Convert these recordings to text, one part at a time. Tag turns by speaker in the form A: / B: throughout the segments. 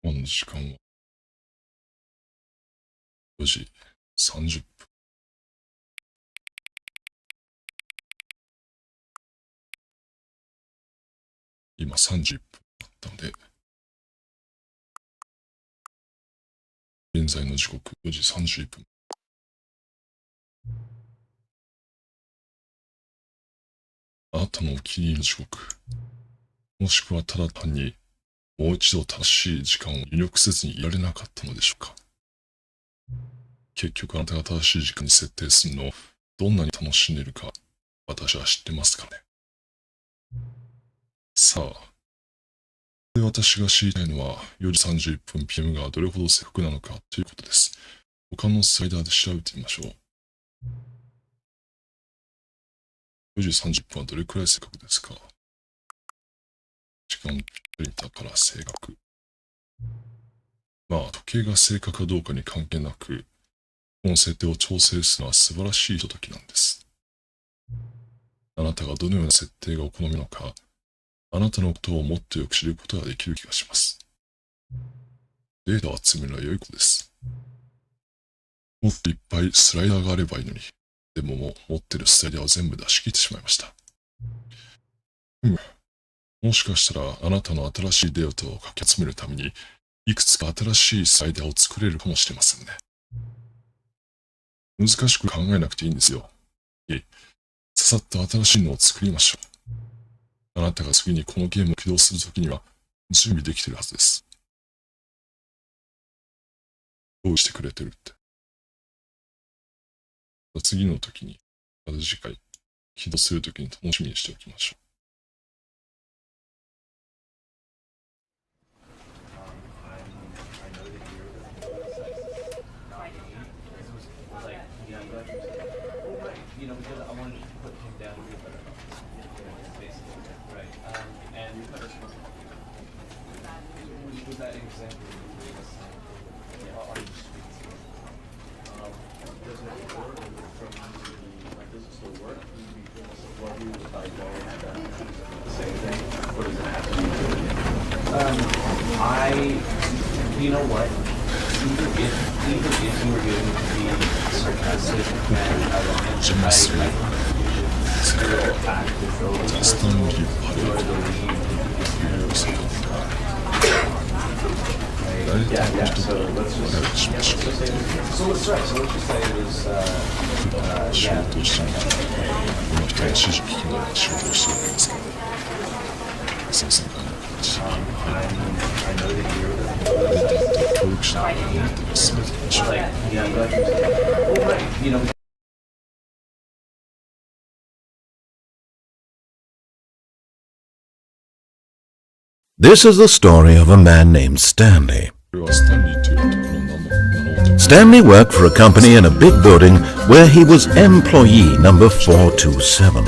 A: 今の時間は4時30分。今31分だったので、現在の時刻4時31分。あなたのお気に入りの時刻、もしくはただ単にもう一度正しい時間を入力せずにいられなかったのでしょうか。結局あなたが正しい時間に設定するのをどんなに楽しんでいるか私は知ってますからね。さあ、私が知りたいのは4時31分 PM がどれほど正確なのかということです。他のスライダーで調べてみましょう。4時30分はどれくらい正確ですか？時間プリンターから正確。まあ、時計が正確かどうかに関係なく、この設定を調整するのは素晴らしいひとときなんです。あなたがどのような設定がお好みなのか、あなたのことをもっとよく知ることができる気がします。データを集めるのは良いことです。もっといっぱいスライダーがあればいいのに、でももう持ってるスライダーを全部出し切ってしまいました。もしかしたらあなたの新しいデータをかき集めるために、いくつか新しいスライダーを作れるかもしれませんね。難しく考えなくていいんですよ。ささっと新しいのを作りましょう。あなたが次にこのゲームを起動するときには準備できているはずです。どうしてくれてるって。次の時に、また次回、起動するときに楽しみにしておきましょう。
B: You know what? Even if you were going to be sarcastic and ironic, I back to those
A: Stanley Parable.
B: Yeah, so let's just say, so let's try. So let's just say it was, yeah.
A: この人の指示を聞きながら仕事をしているんですけど、先生からの指示に
B: I know that you're
A: データと協力しながら物語を進めていきましょう。
B: like, yeah, but, well, right, you know.
C: This is the story of a man named Stanley.
A: これはスタンリーという男の名を
C: Stanley worked for a company in a big building where he was employee number 427.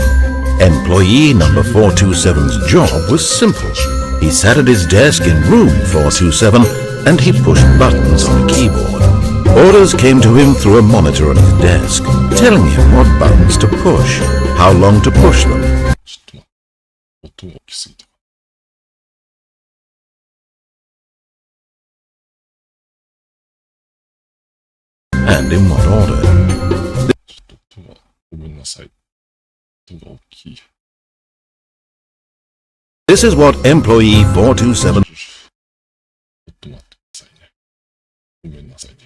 C: Employee number 427's job was simple. He sat at his desk in room 427 and he pushed buttons on a keyboard. Orders came to him through a monitor on his desk, telling him what buttons to push, how long to push them.
A: ちょっと待って、音が大きすぎた。
C: And in what order.
A: ちょっと音がごめんなさい。音が大きい。
C: This is what employee 427.
A: ちょっと待ってくださいね。ごめんなさいね。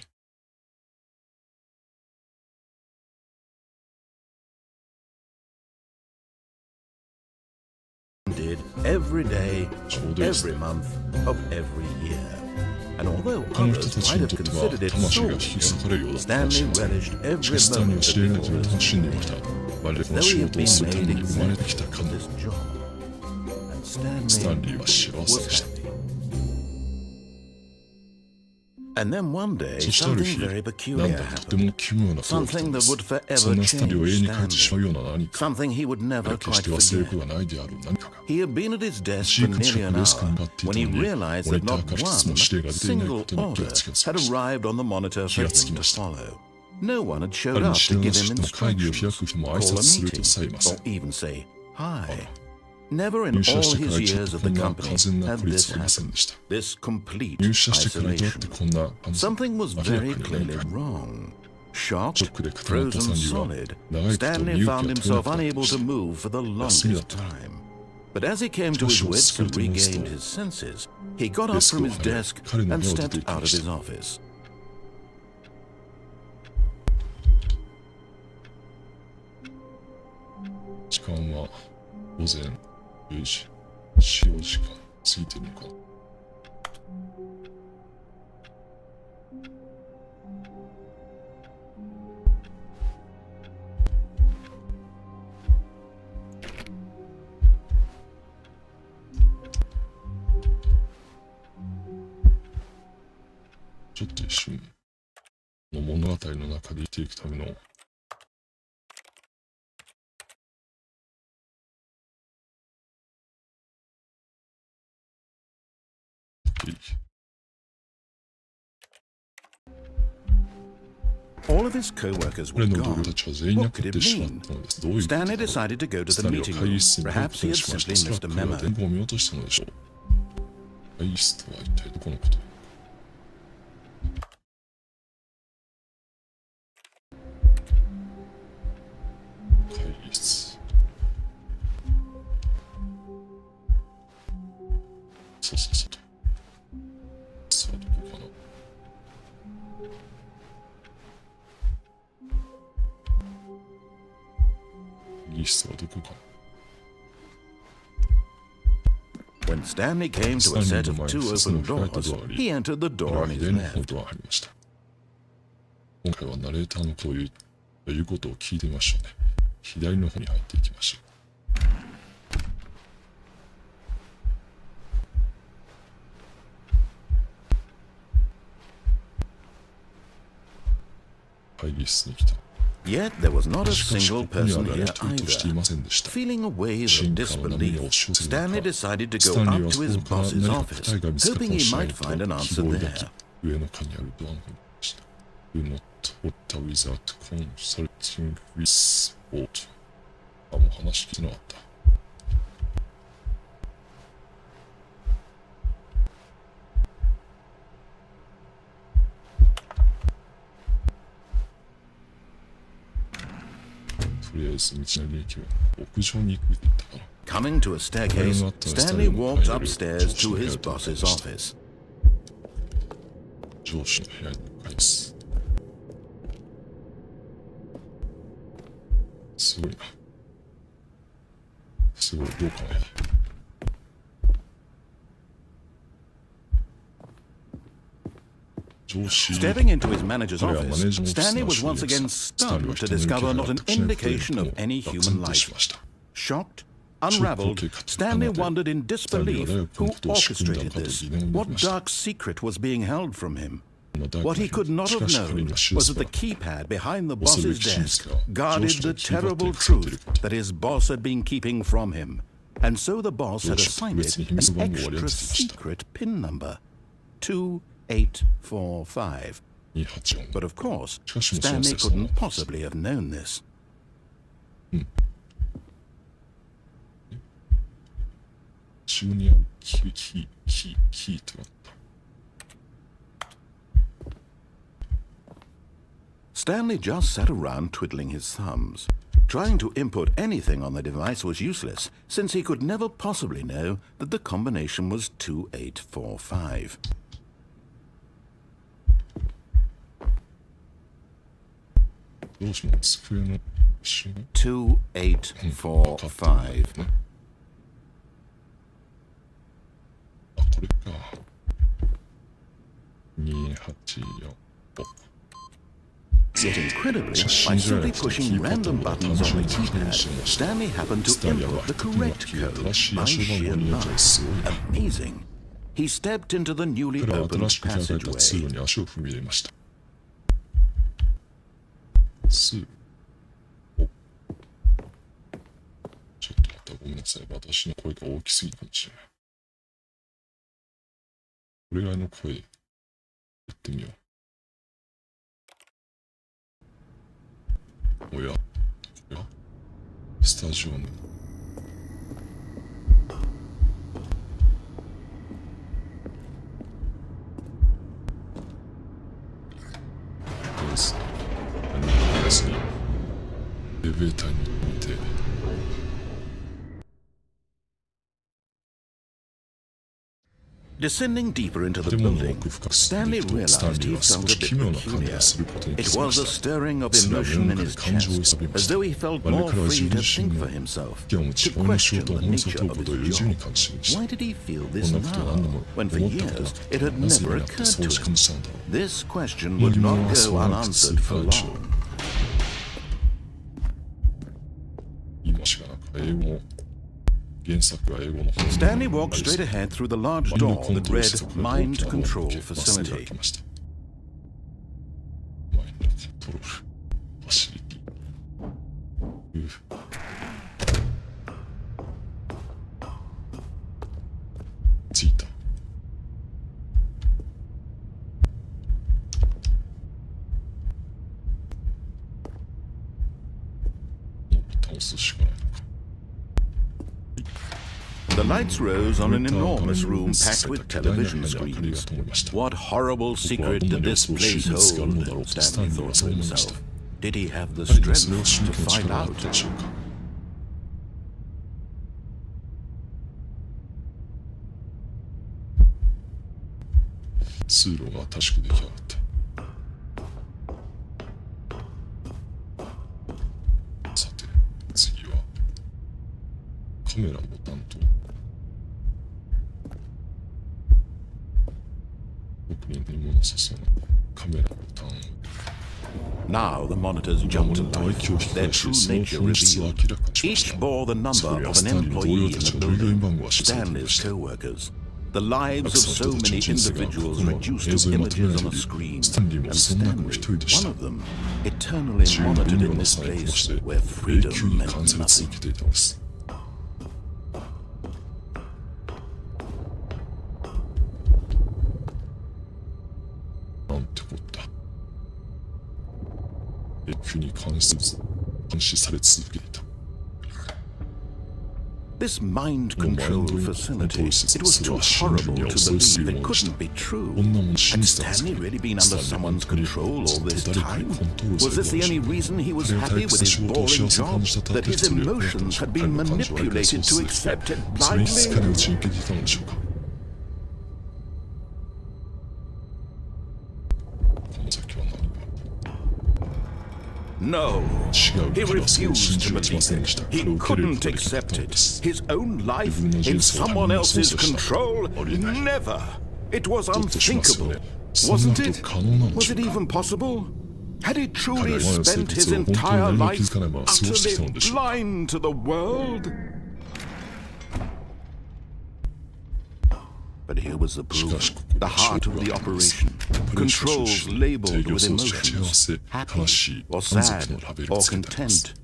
C: Did every day,
A: ちょうどいいですね。
C: every month of every year. And although
A: 他の人
C: others
A: たち
C: might
A: に
C: have
A: とっては
C: considered it
A: 魂が引
C: soul
A: き裂かれるようだったかもし
C: Stanley
A: れません。
C: relished
A: し
C: every
A: かしスタンリー
C: moment
A: は
C: of
A: 知り
C: his
A: 得ないという
C: orders.
A: 楽しんでいました。まるでこの
C: Though
A: 仕
C: he had
A: 事をする
C: been
A: ため
C: made
A: に生まれて
C: exactly
A: きたか
C: for
A: の
C: this job. And
A: スタ
C: Stanley
A: ンリーは幸せ
C: was
A: でした。
C: happy. And then one day,
A: そしてある
C: something
A: 日、
C: very
A: なん
C: peculiar
A: だとて
C: happened.
A: も奇妙なことが起きた
C: Something
A: んで
C: that
A: す。
C: would
A: そ
C: forever
A: んなスタンリーを永遠
C: change
A: に変えてしまうような
C: Stanley.
A: 何か、
C: Something he would never
A: 決して
C: quite
A: 忘れる
C: forget.
A: ことがないである何かが。
C: He had been at his desk
A: 飼
C: for
A: 育長
C: nearly
A: が
C: an
A: デスクに
C: hour
A: 向かってい
C: when
A: た
C: he
A: のに、
C: realized
A: モニ
C: that
A: タ
C: not
A: ーから一つも
C: one
A: 指令が出ていないこ
C: single
A: とに気が
C: order
A: つきました
C: had。arrived on the monitor for
A: 気がつ
C: him
A: きま
C: to
A: した。
C: follow. No one had showed
A: 彼に
C: up
A: 指
C: to
A: 令
C: give
A: なし
C: him
A: でも会議を開
C: instructions,
A: く人も挨
C: call
A: 拶
C: a
A: すると
C: meeting,
A: さえいませ
C: or
A: ん。
C: even say hi. Never in
A: 入
C: all
A: 社してから
C: his
A: 一度
C: years
A: と
C: of
A: こん
C: the
A: な
C: company
A: 完全な
C: had
A: 孤立
C: this
A: はありません
C: happened.
A: でした。
C: This complete
A: 入社してからどうやって
C: isolation.
A: こんな感じ
C: Something was
A: 明
C: very
A: らかに
C: clearly
A: 何か
C: wrong.
A: ショ
C: Shocked,
A: ックで固まった
C: frozen
A: サンリは
C: solid,
A: 長いこと身
C: Stanley
A: 動きが
C: found
A: 取れな
C: himself
A: くなってい
C: unable
A: まし
C: to
A: た。
C: move for the
A: 休みだ
C: longest
A: ったから
C: time. But as he came to his wits and regained his senses, he got up from his desk and stepped out of his office.
A: 時間は午前10時。使用時間過ぎてるのかな。ちょっと一瞬の物語の中で生きていくための
C: All of his co-workers
A: 俺
C: were
A: の同僚
C: gone.
A: たちは全員亡
C: What
A: く
C: could
A: なっ
C: it
A: てしまっ
C: mean?
A: たのです。どういうことだ
C: Stanley
A: ろう。
C: decided to go to
A: ス
C: the
A: タンリーは
C: meeting
A: 会議
C: room.
A: 室に行く
C: Perhaps
A: こと
C: he
A: に
C: had
A: しました。
C: simply
A: おそら
C: missed
A: く
C: a
A: 彼は
C: memo.
A: 伝言を見落としたのでしょう。会議室とは一体どこのこと。会議室。そうそうそうと。さあ、どこかな。会議室はどこかな。
C: When Stanley came to a set of two open doors, he entered the
A: これ
C: door
A: は
C: on his
A: 左の方
C: left.
A: ドアがありました。今回はナレーターのこういう言うことを聞いてみましょうね。左の方に入っていきましょう。会議室に来た。
C: Yet there was not a
A: しかし
C: single
A: ここには
C: person
A: 誰
C: here
A: 一人としてい
C: either.
A: ませんでした。
C: Feeling a wave of
A: 進化の波が押
C: disbelief,
A: し寄せる
C: Stanley
A: 中、
C: decided to
A: ス
C: go
A: タンリー
C: up
A: は
C: to
A: そ
C: his
A: こから
C: boss's
A: 何か
C: office,
A: 答えが見つかるか
C: hoping
A: も
C: he
A: しれない
C: might
A: と
C: find an
A: 希
C: answer
A: 望を抱
C: there.
A: き、上の階にあるドアの方に行きました。Do not order without consulting with auto。あ、もう話聞いてなかった。とりあえず道の利益は屋上に行くって言ったかな。
C: Coming to a staircase, Stanley walked upstairs to his boss's office.
A: 上司の部屋に向かいます。すごいな。すごい豪華な部屋。上司
C: Stepping into his manager's
A: 彼は
C: office,
A: マネージャーオフィス
C: Stanley
A: の
C: was
A: 主
C: once
A: 任
C: again
A: でした。スタンリー
C: stunned
A: は
C: to
A: 人の
C: discover
A: 気
C: not
A: 配
C: an
A: が特殊な
C: indication of
A: こと
C: any
A: を愕
C: human
A: 然とし
C: life.
A: ました。
C: Shocked, unraveled, Stanley wondered in disbelief who orchestrated this. What dark secret was being held from him? What he could not have known was that the keypad behind the boss's desk guarded the terrible truth that his boss had been keeping from him. And so the boss had assigned it an extra secret PIN number, 2845.
A: 284。
C: But of course,
A: しかしもその
C: Stanley
A: 説は
C: couldn't possibly have known this.
A: 中にあるキーとなった。
C: Stanley just sat around twiddling his thumbs. Trying to input anything on the device was useless, since he could never possibly know that the combination was 2845.
A: 上司の机の後ろ
C: 2845.
A: あ、これか。284。
C: Yet incredibly, by simply pushing random buttons on the keypad, Stanley happened to input the correct code by sheer luck. Amazing. He stepped into the newly
A: 彼は
C: opened
A: 新しく開かれた通
C: passageway.
A: 路に足を踏み入れました。通路。お。ちょっと待って、ごめんなさい。私の声が大きすぎるかもしれない。これぐらいの声で言ってみよう。おや、スタジオの。何も言わずに、エレベーターに行ってみて、
C: Descending deeper into the
A: 建物の
C: building,
A: 奥深く進んで
C: Stanley
A: いくと、スタン
C: realized
A: リー
C: he
A: は少
C: felt
A: し
C: a
A: 奇
C: bit
A: 妙な感じ
C: peculiar.
A: がすることに気
C: It
A: づきま
C: was
A: し
C: a
A: た。
C: stirring of
A: それは
C: emotion
A: 世の
C: in
A: 中
C: his
A: で感情を揺
C: chest,
A: さびま
C: as
A: した。
C: though he felt
A: 我
C: more
A: からは自
C: free
A: 分
C: to
A: 自
C: think
A: 身
C: for
A: の
C: himself,
A: 意見を自
C: to
A: 分の仕
C: question
A: 事を
C: the
A: 本当
C: nature
A: と
C: of
A: ことを
C: his
A: 自由に
C: job.
A: 感じました。
C: Why did he feel
A: こ
C: this
A: んなこと何度
C: now,
A: も
C: when for
A: 思ったこと
C: years
A: なかった
C: it
A: ら
C: had
A: なぜ
C: never
A: になって
C: occurred
A: そう
C: to
A: 感
C: him?
A: じたんだろう。
C: This question
A: 人
C: would
A: 間
C: not
A: は
C: go
A: そうなく続
C: unanswered
A: か
C: for
A: ないでしょう。
C: long.
A: 今しかなく英語も原作は英語の本
C: Stanley walked straight ahead through the large
A: マインド
C: door
A: コン
C: that
A: トロール
C: read
A: してくれた大
C: Mind
A: きな門を
C: Control
A: 開けまっすぐ開
C: Facility.
A: きました。マインドコントロールファシリティ。着いた。もうボタン押すしかないのか。
C: The lights rose on an enormous room packed with television screens. What horrible secret did this place hold? Stanley thought to himself. Did he have the
A: 誰がそれを
C: strength
A: 信
C: to
A: じる
C: find
A: 力があっ
C: out?
A: たでしょうか。通路が新しく出来上がった。さて、次はカメラボタンと奥に何もなさそうなカメラボタンを
C: Now the monitors jumped to
A: 唾
C: life,
A: 液を引き
C: their
A: 返し、
C: true
A: その
C: nature
A: 本質を
C: revealed.
A: 明らかにしまし
C: Each
A: た。
C: bore the
A: そこ
C: number
A: には
C: of
A: ス
C: an
A: タンリーの同
C: employee
A: 僚
C: in
A: た
C: the
A: ちの従業員番
C: building.
A: 号が記されていま
C: Stanley's
A: した。
C: co-workers. The lives of so many individuals reduced
A: 映像
C: to
A: にまとめら
C: images
A: れ
C: on
A: て
C: a
A: いる。
C: screen,
A: スタンリーも
C: and
A: その中の
C: Stanley,
A: 一人でし
C: one
A: た。
C: of them, eternally
A: 自由に
C: monitored
A: 分
C: in
A: 量な
C: this
A: さにこうして
C: place where
A: 永
C: freedom
A: 久に
C: meant
A: 監され
C: nothing.
A: 続けていたのです。なんてこった。永久に監視され続けていた。
C: This mind control facility, it was too
A: それは真珠
C: horrible
A: に
C: to
A: 恐れす
C: believe
A: ぎる
C: it
A: ものでした。
C: couldn't be true.
A: こんなもん信
C: Had
A: じてたんですけ
C: Stanley
A: ど、
C: really been
A: ス
C: under
A: タンリーは
C: someone's
A: 本当に
C: control
A: ずっ
C: all
A: と
C: this
A: 誰かに
C: time?
A: コントロール
C: Was
A: され
C: this
A: て
C: the
A: いた
C: only
A: んでしょう
C: reason he
A: か。
C: was
A: 彼は
C: happy
A: 退
C: with
A: 屈な
C: his
A: 仕事を
C: boring
A: 幸せに感
C: job?
A: じたた
C: That
A: って一
C: his
A: 人でやっていたんで
C: emotions
A: しょう
C: had
A: か。彼
C: been
A: の感情は彼がそう
C: manipulated
A: す
C: to
A: る。
C: accept it
A: それに疲れ
C: blindly?
A: を打ち抜けていたのでしょうか。この先は何が
C: No,
A: 違う。
C: he
A: 彼はそう信
C: refused
A: じ
C: to
A: はしません
C: believe
A: でした。
C: it.
A: 彼
C: He
A: を受け入れるこ
C: couldn't
A: とができなかっ
C: accept
A: たの
C: it.
A: です。
C: His own life
A: 自分の
C: in
A: 人生を他
C: someone
A: 人に操
C: else's
A: 作した。
C: control?
A: ありえない。
C: Never. It was
A: ゾッとしますよ
C: unthinkable.
A: ね。そんな
C: Wasn't
A: こと
C: it?
A: 可能なんで
C: Was
A: しょ
C: it
A: うか。
C: even possible? Had he
A: 彼は
C: truly
A: 今の生
C: spent
A: 活
C: his
A: を本当に
C: entire
A: 何も気
C: life
A: づかないまま過ごしてきたの
C: utterly
A: でしょうか。
C: blind to the world? But here was the
A: し
C: proof,
A: かしここ
C: the
A: で
C: heart of the operation, controls labeled with
A: 制
C: emotions,
A: 御装置は幸せ、悲し
C: happy
A: い、
C: or
A: 満足
C: sad
A: のラベル
C: or
A: をつけてあります。
C: content,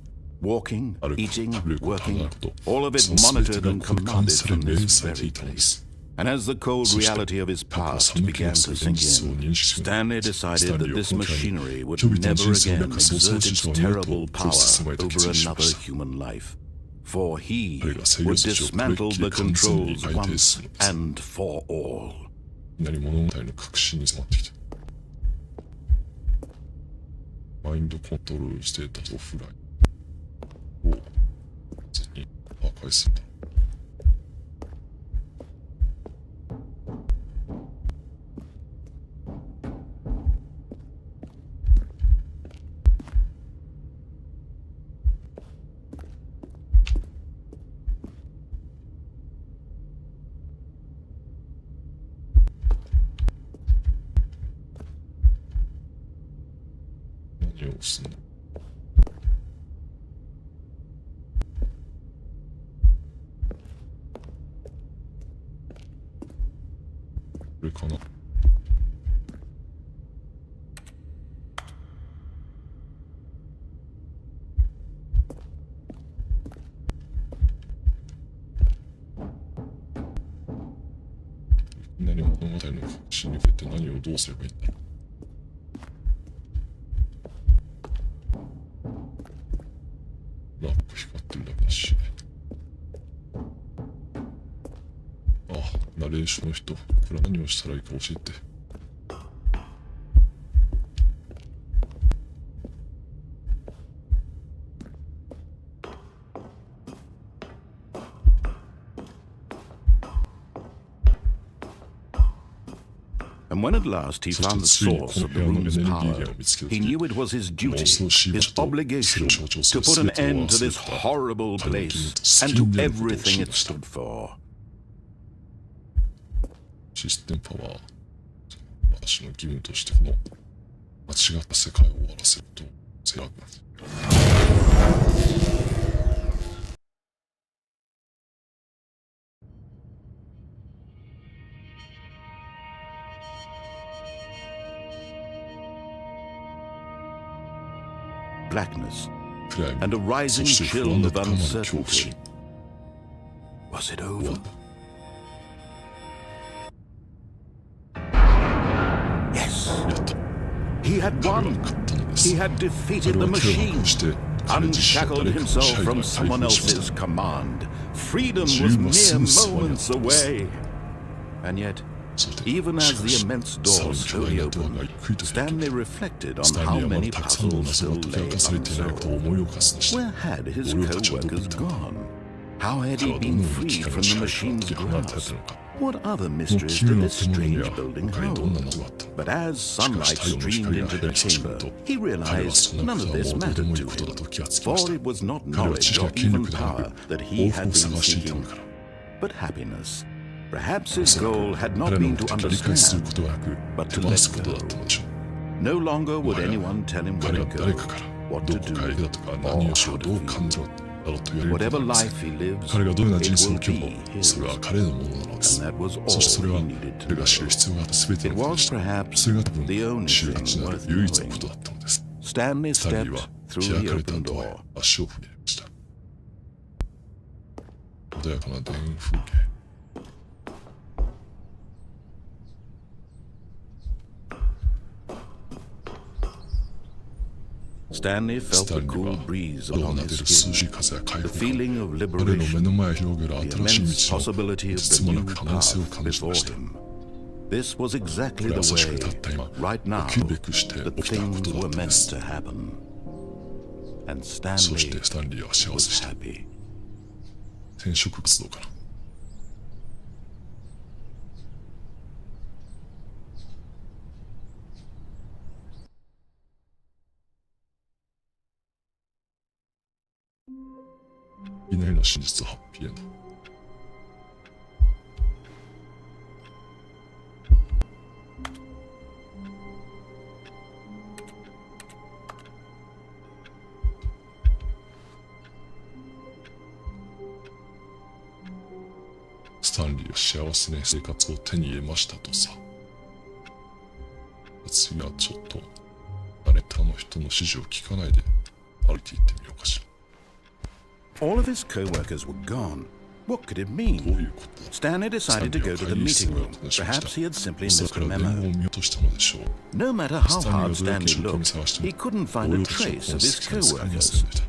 C: walking,
A: 歩く、
C: eating,
A: 食べること、
C: working,
A: 離れること、
C: all of it
A: その全て
C: monitored
A: が
C: and
A: これ監
C: commanded
A: され
C: from
A: 命令
C: this
A: されてい
C: very
A: たので
C: place.
A: す。
C: And as the cold
A: そして
C: reality of his
A: 過去は
C: past
A: 寒気
C: began
A: がす
C: to
A: る現
C: sink
A: 実を
C: in,
A: 認識する。
C: Stanley
A: ス
C: decided
A: タンリ
C: that
A: ー
C: this
A: は今回
C: machinery would
A: 人々の
C: never
A: 人生を
C: again
A: 中そうそう
C: exert
A: し
C: its
A: はないと
C: terrible
A: こう進
C: power
A: めて
C: over
A: 決意しま
C: another
A: した。
C: human life. For he
A: 彼が制御
C: would
A: 装置をこれっ
C: dismantle
A: き
C: the
A: り完全に
C: controls
A: 改定
C: once
A: するのです。
C: and for all.
A: 何物語の核心に迫ってきた。マインドコントロールステータスオフラインを全に破壊するんだ。何を押すんだ。これかな。何物語の核心に触れて何をどうすればいいんだろう。ランプ光ってるだけだし。あ、ナレーションの人、これは何をしたらいいか教えて。
C: And when at last he
A: そ
C: found the
A: してついにこ
C: source
A: の
C: of the
A: 部屋のエネル
C: room's
A: ギー
C: power,
A: 源を見つけた
C: he
A: 時、
C: knew it was his
A: この
C: duty,
A: 恐ろしい場
C: his
A: 所とそれを
C: obligation
A: 象徴す
C: to
A: る
C: put
A: 全
C: an
A: てを
C: end to
A: 忘れ
C: this
A: たら、
C: horrible
A: 彼の
C: place
A: 君と
C: and
A: 責
C: to
A: 任であることを
C: everything
A: 知
C: it
A: りました。
C: stood for.
A: システムパワー、私の義務としてこの間違った世界を終わらせると制約なんです。
C: Blackness
A: 暗闇、
C: and a
A: そ
C: rising
A: して不
C: chill
A: 安の
C: of
A: 高まる恐怖
C: uncertainty.
A: 心。
C: Was it
A: 終わ
C: over?
A: った。
C: Yes,
A: やった。
C: he had
A: 彼は
C: won.
A: 勝ったのです。
C: He had
A: 彼
C: defeated
A: は
C: the
A: 手を
C: machine,
A: なくして彼自身や
C: unshackled
A: 誰かの
C: himself
A: 支配から
C: from
A: 解
C: someone
A: 放しまし
C: else's
A: た。
C: command. Freedom was
A: 自由はす
C: mere
A: ぐそばにあった
C: moments
A: のです
C: away. And yet,
A: そして
C: even
A: し
C: as
A: か
C: the
A: し
C: immense
A: さら
C: door
A: に巨大
C: slowly
A: なドアが
C: opened,
A: ゆっくりと開
C: Stanley
A: く。
C: reflected
A: ス
C: on
A: タン
C: how
A: リーはま
C: many
A: だたくさんの
C: puzzles
A: 謎が
C: still
A: 解き
C: lay
A: 明かされていないことを
C: unsolved.
A: 思い起こすでした。
C: Where had his
A: 同僚たちはどこにい
C: co-workers
A: たのか。
C: gone? How had
A: 彼
C: he
A: はどの
C: been
A: ように
C: freed
A: 機械
C: from
A: の
C: the
A: 支配から解
C: machine's
A: き放たれた
C: grasp?
A: のか。
C: What other
A: もう
C: mysteries
A: 君
C: did
A: の
C: this
A: 手元には
C: strange building
A: 他にどんな
C: hold?
A: 謎があったのか。
C: But as
A: しか
C: sunlight
A: し太陽の
C: streamed
A: 光が
C: into
A: 部屋
C: the
A: に差し込む
C: chamber,
A: と、
C: he
A: 彼は
C: realized
A: そんな
C: none
A: こ
C: of
A: とは
C: this
A: もうどうで
C: mattered
A: もいい
C: to
A: ことだ
C: him,
A: と気がつきまし
C: for
A: た。
C: it was not
A: 彼は知
C: knowledge
A: 識
C: or
A: や権
C: even
A: 力ではな
C: power
A: く、
C: that
A: 幸
C: he
A: 福
C: had
A: を
C: been
A: 探していたの
C: seeking,
A: だから。
C: but happiness. Perhaps his
A: おそら
C: goal
A: く
C: had not
A: 彼の
C: been
A: 目
C: to
A: 的は理解するこ
C: understand.
A: とはなく、
C: but
A: 手
C: to
A: 放す
C: let
A: ことだ
C: go.
A: ったのでしょう。
C: No longer
A: も
C: would
A: はや
C: anyone tell him
A: 彼
C: where
A: は
C: to
A: 誰
C: go,
A: かから
C: what
A: ど
C: to
A: こかへ
C: do,
A: だとか何をしよう
C: or
A: どう
C: how to
A: 感じろだろうと言われること
C: Whatever
A: はありません。
C: life he lives,
A: 彼がどのような
C: it
A: 人生を
C: will
A: 生きよう
C: be
A: と、それは
C: his.
A: 彼のものなので
C: And
A: す。
C: that was
A: そしてそ
C: all
A: れは
C: he needed
A: 彼
C: to
A: が知る
C: know.
A: 必要があった全て
C: It
A: のことで
C: was
A: した。
C: perhaps
A: それが多分
C: the only
A: 知る価値
C: thing
A: のある
C: worth
A: 唯一のこ
C: knowing.
A: とだったのです。
C: Stanley
A: スタンリー
C: stepped
A: は
C: through
A: 開
C: the
A: かれた
C: open
A: ドアへ
C: door.
A: 足を踏み入れました。穏やかな田園風景。
C: Stanley
A: ス
C: felt
A: タン
C: the
A: リー
C: cool
A: は
C: breeze
A: 窓を
C: upon
A: 撫で
C: his
A: る涼しい
C: skin,
A: 風や開
C: the
A: 放感、
C: feeling of
A: 彼の目
C: liberation,
A: の前へ広げる
C: the
A: 新し
C: immense
A: い道を
C: possibility of
A: つ
C: the
A: もな
C: new
A: く可能性を
C: path
A: 感じま
C: before
A: した。
C: him. This was
A: こ
C: exactly
A: れは
C: the
A: そしく
C: way,
A: たった今、
C: right now,
A: 起きるべくして
C: that
A: 起きたこ
C: things
A: とだ
C: were
A: ったので
C: meant
A: す。
C: to happen. And
A: そし
C: Stanley
A: てスタンリーは幸
C: was
A: せでした。
C: happy.
A: 転職活動かな。いきなりの真実はハッピーエンド。スタンリーは幸せな生活を手に入れましたとさ。次はちょっとナレーターの人の指示を聞かないで歩いていってみようかしら。
C: All of his co-workers were gone. What could it
A: どう
C: mean?
A: いうことだ。
C: Stanley decided to go to the
A: 会議室
C: meeting
A: に
C: room.
A: 話しました。
C: Perhaps he had simply
A: おそら
C: missed
A: く
C: a
A: 電話を
C: memo.
A: 見落としたのでしょう。
C: No matter how
A: スタンリー
C: hard
A: はどれだけ
C: Stanley
A: 一生懸命
C: looked,
A: 探しても
C: he couldn't
A: 同
C: find a
A: 僚たちの
C: trace
A: 痕
C: of
A: 跡
C: his
A: がつかめま
C: co-workers.
A: せんでした。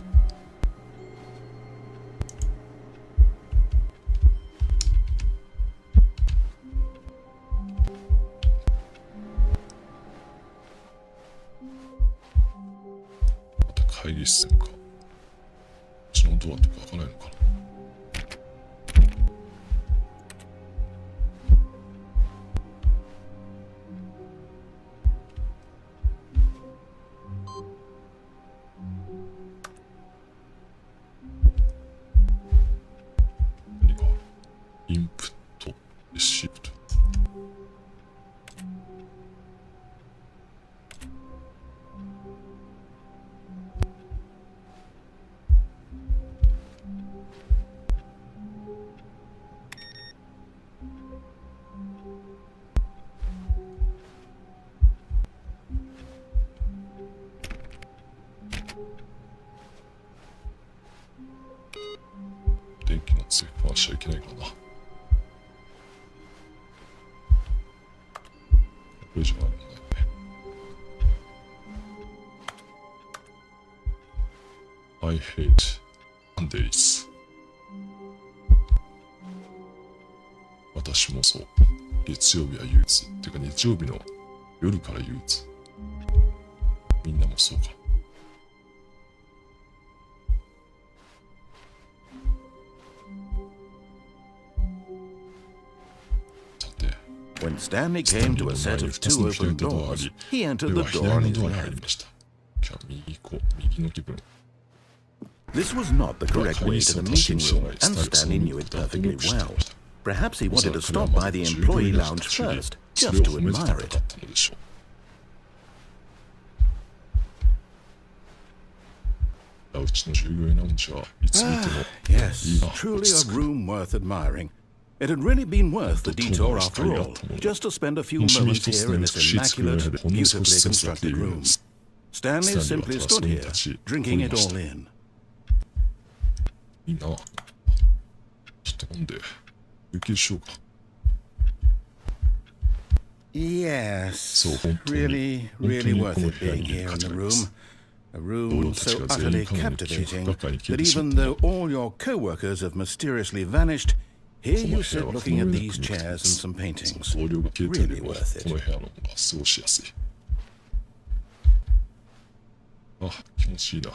A: また会議室か。こっちのドアとか開かないのかな。何がある？インプット、レシープト。電気のつけっぱなしちゃいけないからな。これじゃないもんね。I hate Mondays。私もそう。月曜日は憂鬱。っていうか日曜日の夜から憂鬱。みんなもそうか。さて、
C: When Stanley came to a set of two open doors, he entered
A: で
C: the
A: は
C: door
A: 左
C: on
A: の
C: his
A: ドアに入り
C: left.
A: ました。じゃあ右行こう。右の気分。
C: This was not the correct way to the meeting room, and Stanley knew it perfectly well. Perhaps he wanted to stop by the employee lounge first, just to admire it.
A: うちの従業員ラウンジはいつ見ても
C: Yes,
A: いいな。
C: truly
A: 落ち
C: a
A: 着く。
C: room worth admiring. It had really been worth the detour after all, just to spend a few
A: 本当に
C: moments
A: 一つ
C: here
A: の
C: in
A: 美
C: this
A: しい机の
C: immaculate,
A: 上でほんの少
C: beautifully
A: しずつだけ
C: constructed
A: 言う
C: room.
A: んです。
C: Stanley simply stood here, drinking it all in.
A: いいな。ちょっと飲んで休憩しようか。
C: Yes,
A: So,
C: really, really worth it being here in the room. A room so utterly captivating that even though all your co-workers have mysteriously vanished, here you sit looking at these chairs and some paintings.
A: 同僚が消えてい
C: Really
A: れば
C: worth
A: この
C: it.
A: 部屋の方が過ごしやすい。あ、気持ちいいな。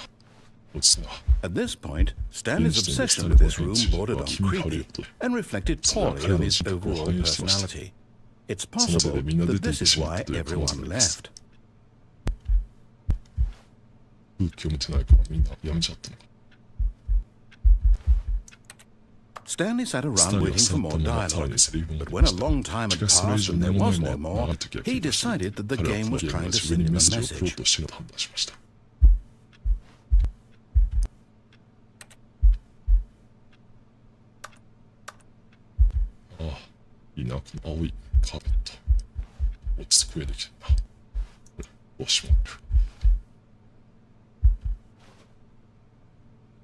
A: 落ち着くな。
C: At this point, Stanley's obsession with this room bordered on creepy and reflected poorly on his overall personality. It's possible that this is why everyone left.
A: 空気読めてないからみんなやめちゃったのか。
C: Stanley sat around waiting for more dialogue, but when a long time had passed and there was no more, he decided that the game was trying to send him a message.
A: と判断しました。ああ、いいな、この青いカーペット。落ち着く上できてるな。これ、帽子もある。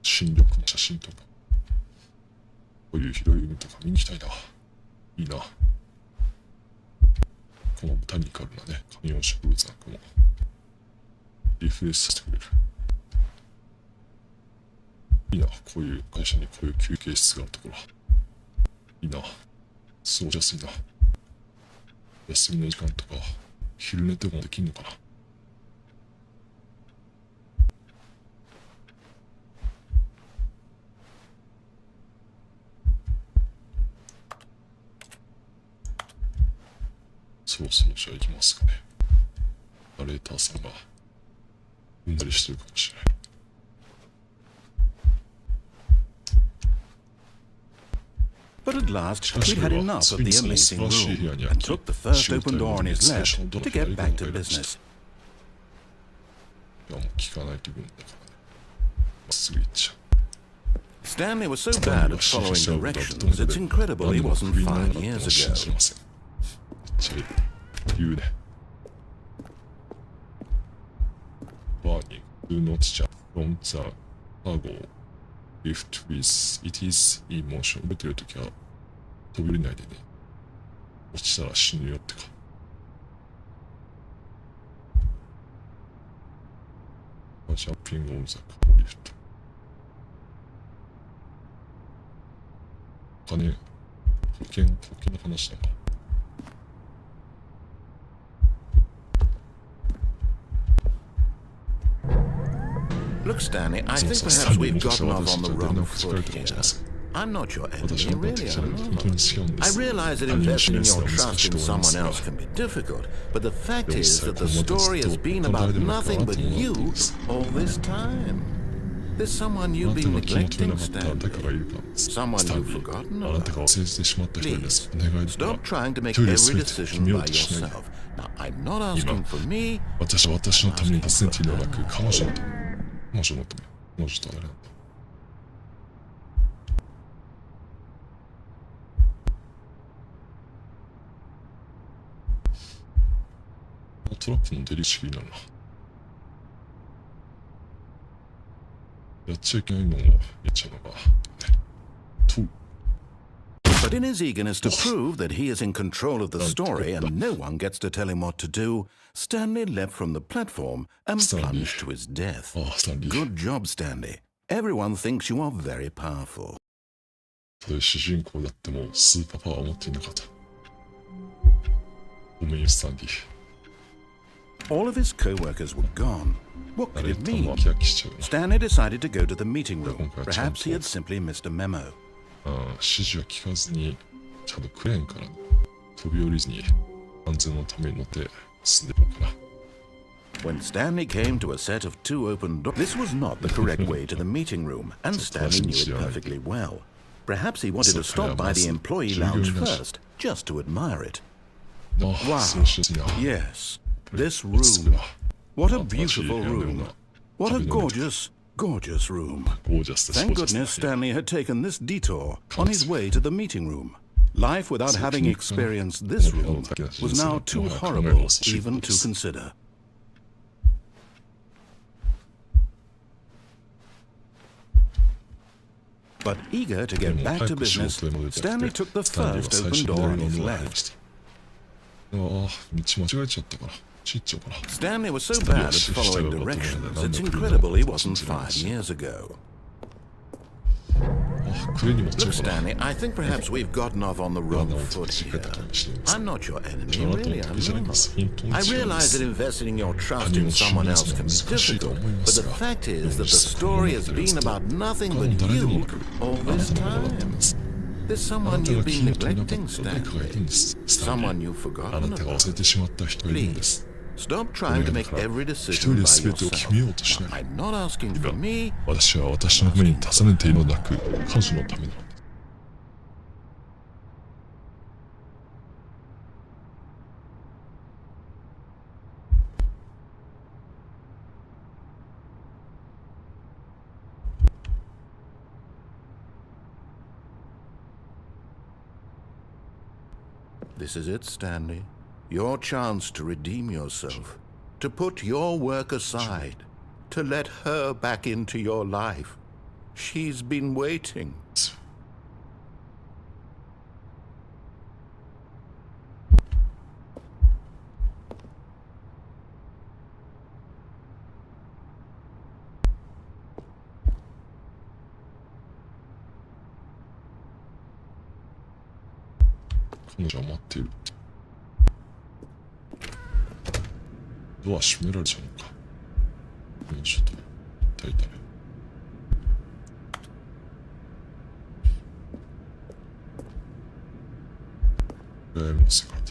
A: 新緑の写真とか。こういう広い海とか見に行きたいな。いいな。このボタニカルなね、観葉植物なんかもリフレッシュさせてくれる。いいな、こういう会社にこういう休憩室があるところ。いいな。過ごしやすいな。休みの時間とか、昼寝でもできんのかな。そろそろじゃあ行きますかね。ナレーターさんがうんざりしてるかもしれない。
C: But at last, he'd had enough of the amazing room and took the first open door on his left to get back to business.
A: いやもう聞かないといけないからね。まっすぐ行っちゃう。
C: Stanley was so bad at following directions, it's incredible he wasn't 5 years
A: 信じ
C: ago.
A: ません。めっちゃ言うね。バーに Do not jump from the cargo lift with it is in motion 覚えてるときは飛び降りないでね。落ちたら死ぬよってか。ジャンピングオンザカーリフト。保険の話だな。
C: Look, Stanley, I think perhaps we've gotten off on the wrong foot here. I'm not your enemy, really, I'm not. I realize that investing your trust in someone else can be difficult, but the fact is that the story has been about nothing but you all this time. There's someone you've been neglecting, Stanley. Someone you've forgotten about. Please, stop trying to make every decision by yourself. Now, I'm not asking for me.
A: 私のために尋ねているのではなく、彼女のため。彼女のため。彼女とあれなんだ。トラックの出入り口になるな。やっちゃいけないのをやっちゃうのが、ね。
C: But in his eagerness to prove that he is in control of the story and no one gets to tell him what to do, Stanley leapt from the platform and plunged to his death. Good job, Stanley. Everyone thinks you are very powerful.
A: たとえ主人公だってもスーパーパワーを持っていなかった。ごめんよ、スタンディ。
C: All of his co-workers were gone. What could it mean?
A: 飽き飽きしちゃうな。
C: Stanley decided to go to the meeting room. Perhaps he had simply missed a memo.
A: 指示は聞かずにちゃんとクレーンから飛び降りずに安全のために乗って進んでいこうかな。
C: When Stanley came to a set of two open doors, this was not the correct way to the meeting room, and Stanley knew it perfectly well. Perhaps he wanted to stop by the employee lounge first, just to admire it. Wow. Yes, this room. What a beautiful room. What a gorgeous, gorgeous room. Thank goodness Stanley had taken this detour on his way to the meeting room. Life without having experienced this room was now too horrible even to consider. But eager to get back to business, Stanley took the first open door on his left. Stanley was so bad at following directions, it's incredible he wasn't 5 years ago. Look, Stanley, I think perhaps we've gotten off on the wrong foot here. I'm not your enemy, really, I'm not. I realize that investing your trust in someone else can be difficult, but the fact is that the story has been about nothing but you all this time. There's someone you've been neglecting, Stanley. Someone you've forgotten about. Please, stop trying to make every decision by yourself. Now, I'm not asking for me.
A: 私は私のために尋ねているのでなく、彼女のためなのです。
C: This is it, Stanley. Your chance to redeem yourself, to put your work aside, to let her back into your life. She's been waiting.
A: 彼女は待っている。ドア閉められちゃうのか。ちょっと痛い痛い。もう世界だ。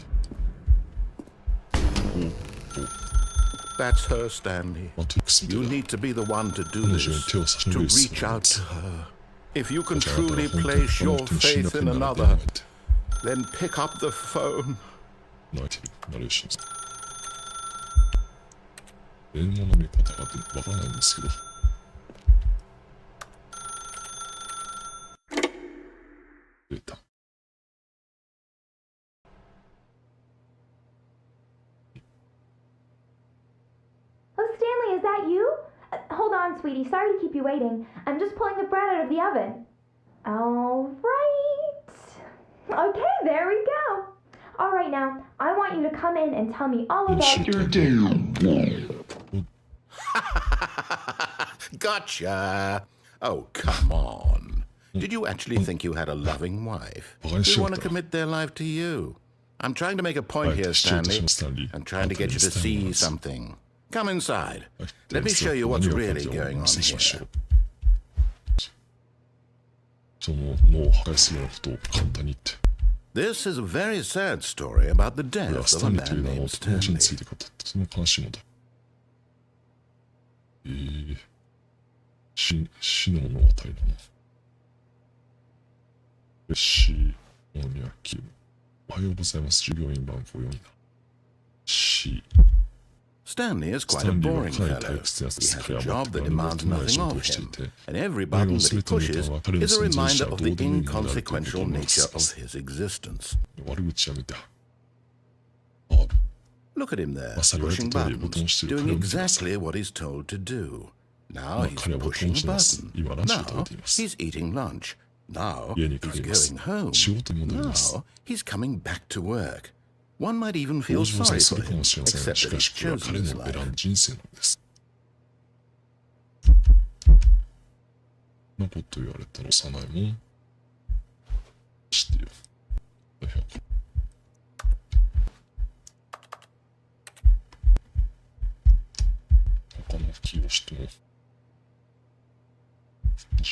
C: That's her, Stanley. You need to be the one to do this, to reach out to her. If you can truly place your faith in another, then pick up the phone.
A: 英語の見方がわからないんですけど。出た。
D: Oh, Stanley, is that you? Hold on, sweetie. Sorry to keep you waiting. I'm just pulling the bread out of the oven. All right. Okay, there we go. All right, now, I want you to come in and tell me all about your day.
C: Gotcha. Oh, come on. Did you actually think you had a loving wife? They want to commit their life to you. I'm trying to make a point here, Stanley. I'm trying to get you to see something. Come inside. Let me show you what's really going on here.
A: その脳を破壊するようなことを簡単に言って。
C: This is a very sad story about the death of a man named Stanley.
A: その悲しいのだ。死の物語なの。死のには気分。おはようございます。従業員番号4にな。死。
C: Stanley is quite a boring fellow. He has a job that demands nothing of him, and every button that he pushes is a reminder of the inconsequential nature of his existence. Look at him there, pushing buttons, doing exactly what he's told to do. Now he's pushing a button. Now he's eating lunch. Now he's going home. Now he's coming back to work. One might even feel sorry for him, except that he's chosen his life.
A: なこと言われたら幼いもんしてよ。他の気をしても